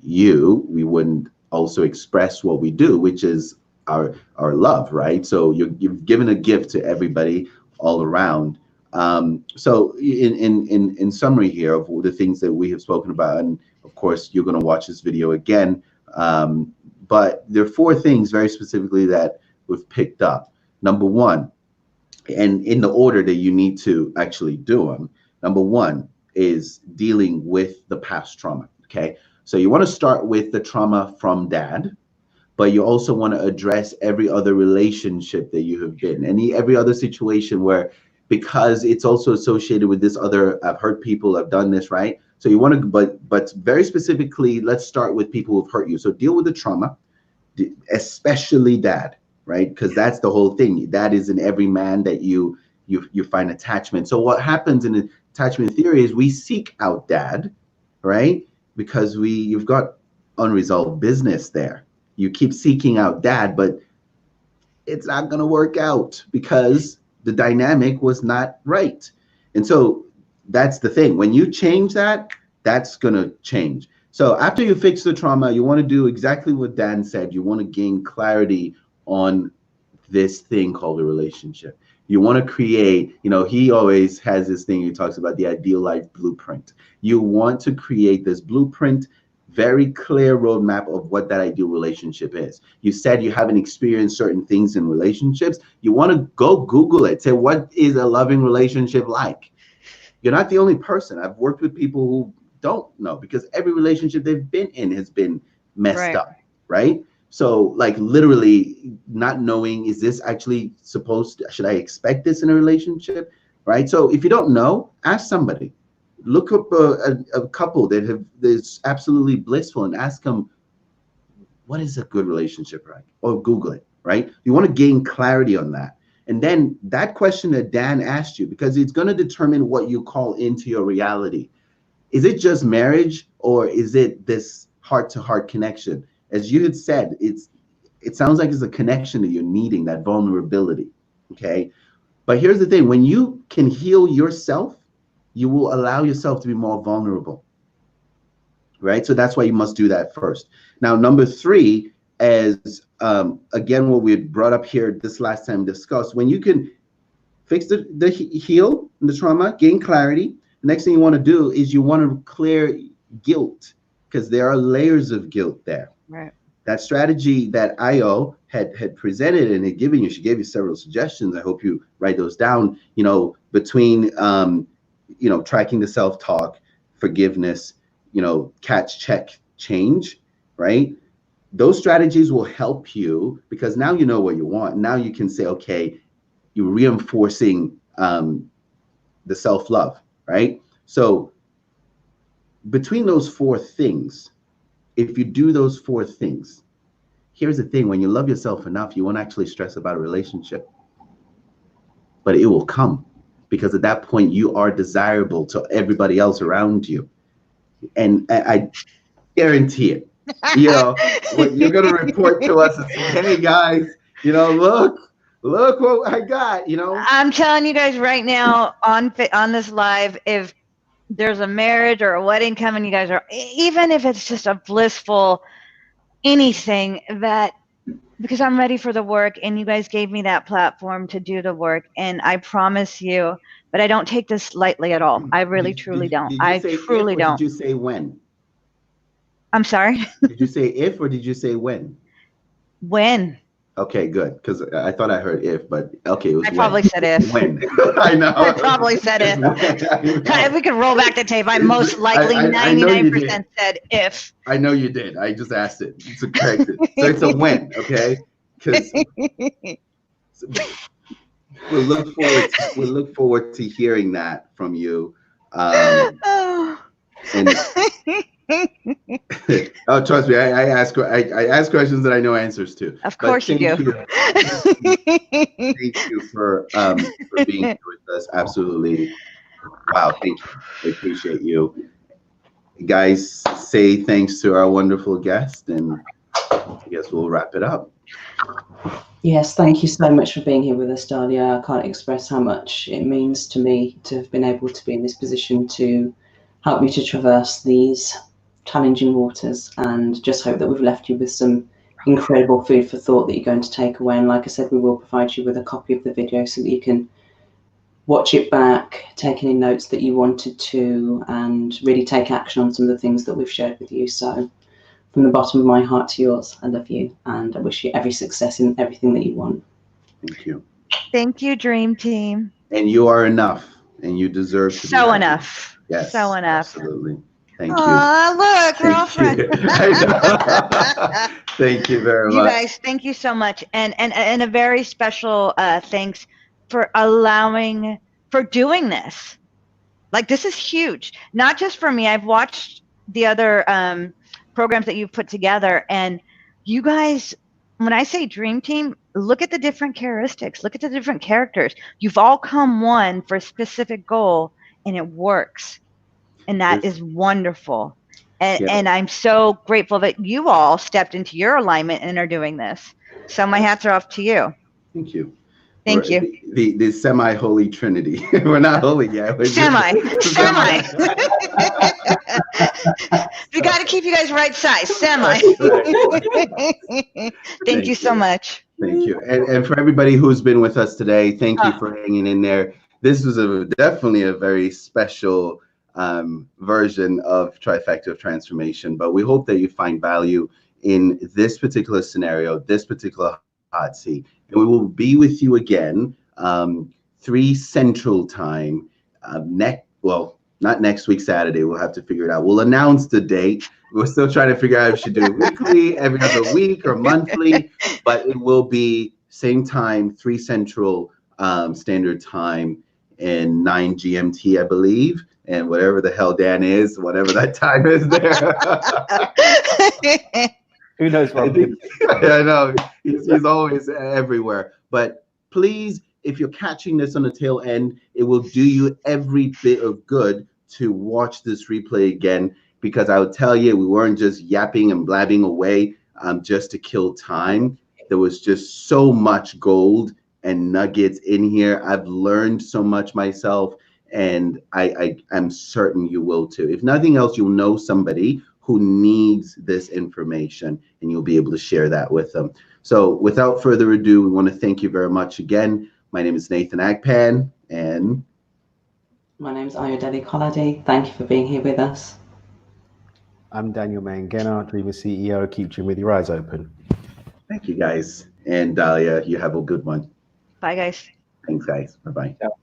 A: you, we wouldn't also express what we do, which is our love, right? So you've given a gift to everybody all around. So in summary here of the things that we have spoken about, and of course you're going to watch this video again, but there are 4 things very specifically that we've picked up. Number 1, and in the order that you need to actually do them. Number 1 is dealing with the past trauma. Okay, so you want to start with the trauma from dad, but you also want to address every other relationship that you have been, every other situation where, because it's also associated with this other, I've hurt people, I've done this, right? So you want to, but very specifically, let's start with people who've hurt you. So deal with the trauma, especially dad, right? Because that's the whole thing. That is in every man that you find attachment. So what happens in attachment theory is we seek out dad, right? Because you've got unresolved business there. You keep seeking out dad, but it's not going to work out because the dynamic was not right. And so that's the thing. When you change that, that's going to change. So after you fix the trauma, you want to do exactly what Dan said. You want to gain clarity on this thing called a relationship. You want to create, he always has this thing, he talks about the ideal life blueprint. You want to create this blueprint, very clear roadmap of what that ideal relationship is. You said you haven't experienced certain things in relationships. You want to go Google it. Say, what is a loving relationship like? You're not the only person. I've worked with people who don't know, because every relationship they've been in has been messed up, right? So like literally not knowing, is this actually should I expect this in a relationship, right? So if you don't know, ask somebody. Look up a couple that's absolutely blissful and ask them, what is a good relationship, right? Or Google it, right? You want to gain clarity on that. And then that question that Dan asked you, because it's going to determine what you call into your reality. Is it just marriage, or is it this heart-to-heart connection? As you had said, it sounds like it's a connection that you're needing, that vulnerability, okay? But here's the thing, when you can heal yourself, you will allow yourself to be more vulnerable, right? So that's why you must do that first. Now, number 3, as again, what we had brought up here this last time discussed, when you can fix the heal, the trauma, gain clarity, the next thing you want to do is you want to clear guilt, because there are layers of guilt there.
D: Right.
A: That strategy that Ayo had presented and had given you, she gave you several suggestions. I hope you write those down, between, tracking the self-talk, forgiveness, catch, check, change, right? Those strategies will help you, because now you know what you want. Now you can say, okay, you're reinforcing the self-love, right? So between those 4 things, if you do those 4 things, here's the thing, when you love yourself enough, you won't actually stress about a relationship, but it will come, because at that point you are desirable to everybody else around you. And I guarantee it, what you're going to report to us is, hey guys, look what I got,
D: I'm telling you guys right now on this live, if there's a marriage or a wedding coming, you guys are, even if it's just a blissful anything, that, because I'm ready for the work, and you guys gave me that platform to do the work, and I promise you, but I don't take this lightly at all. I really, truly don't. I truly don't.
A: Did you say when?
D: I'm sorry?
A: Did you say if, or did you say when?
D: When?
A: Okay, good, because I thought I heard if, but okay, it was
D: I probably said if.
A: When? I know.
D: I probably said if. If we could roll back the tape, I most likely 99% said if.
A: I know you did. I just asked it. It's corrected. So it's a when, okay? Because we'll look forward to hearing that from you. And oh, trust me, I ask questions that I know answers to.
D: Of course you do.
A: Thank you for being here with us. Absolutely. Wow, thank you. I appreciate you. Guys, say thanks to our wonderful guest, and I guess we'll wrap it up.
C: Yes, thank you so much for being here with us, Dhalia. I can't express how much it means to me to have been able to be in this position to help you to traverse these challenging waters, and just hope that we've left you with some incredible food for thought that you're going to take away. And like I said, we will provide you with a copy of the video so that you can watch it back, take any notes that you wanted to, and really take action on some of the things that we've shared with you. So from the bottom of my heart to yours, I love you, and I wish you every success in everything that you want.
A: Thank you.
D: Thank you, Dream Team.
A: And you are enough, and you deserve to be
D: so
A: happy.
D: Enough.
A: Yes,
D: so enough.
A: Absolutely. Thank you.
D: Look, we're all friends.
A: Thank you very much.
D: You guys, thank you so much. And a very special thanks for doing this. Like, this is huge. Not just for me. I've watched the other programs that you've put together, and you guys, when I say Dream Team, look at the different characteristics. Look at the different characters. You've all come one for a specific goal, and it works. And that is wonderful. And I'm so grateful that you all stepped into your alignment and are doing this. So my hats are off to you.
A: Thank you.
D: Thank you.
A: The semi-holy trinity. We're not holy yet.
D: Semi. We got to keep you guys right size. Semi. Thank you so much.
A: Thank you. And for everybody who's been with us today, thank you for hanging in there. This was definitely a very special version of Trifecta of Transformation, but we hope that you find value in this particular scenario, this particular hot seat, and we will be with you again 3 Central Time not next week, Saturday. We'll have to figure it out. We'll announce the date. We're still trying to figure out if we should do it weekly, every other week, or monthly, but it will be same time, 3 Central Standard Time and 9 GMT, I believe, and whatever the hell Dan is, whatever that time is there.
B: Who knows what?
A: I know, he's always everywhere. But please, if you're catching this on the tail end, it will do you every bit of good to watch this replay again, because I would tell you, we weren't just yapping and blabbing away just to kill time. There was just so much gold and nuggets in here. I've learned so much myself, and I'm certain you will too. If nothing else, you'll know somebody who needs this information, and you'll be able to share that with them. So without further ado, we want to thank you very much again. My name is Nathan Akpan, and
C: my name is Ayódele O Kolade. Thank you for being here with us.
B: I'm Daniel Mangena, Dreamer CEO. Keep dreaming with your eyes open.
A: Thank you, guys. And Dhalia, you have a good one.
D: Bye, guys.
A: Thanks, guys. Bye-bye.
B: Ciao.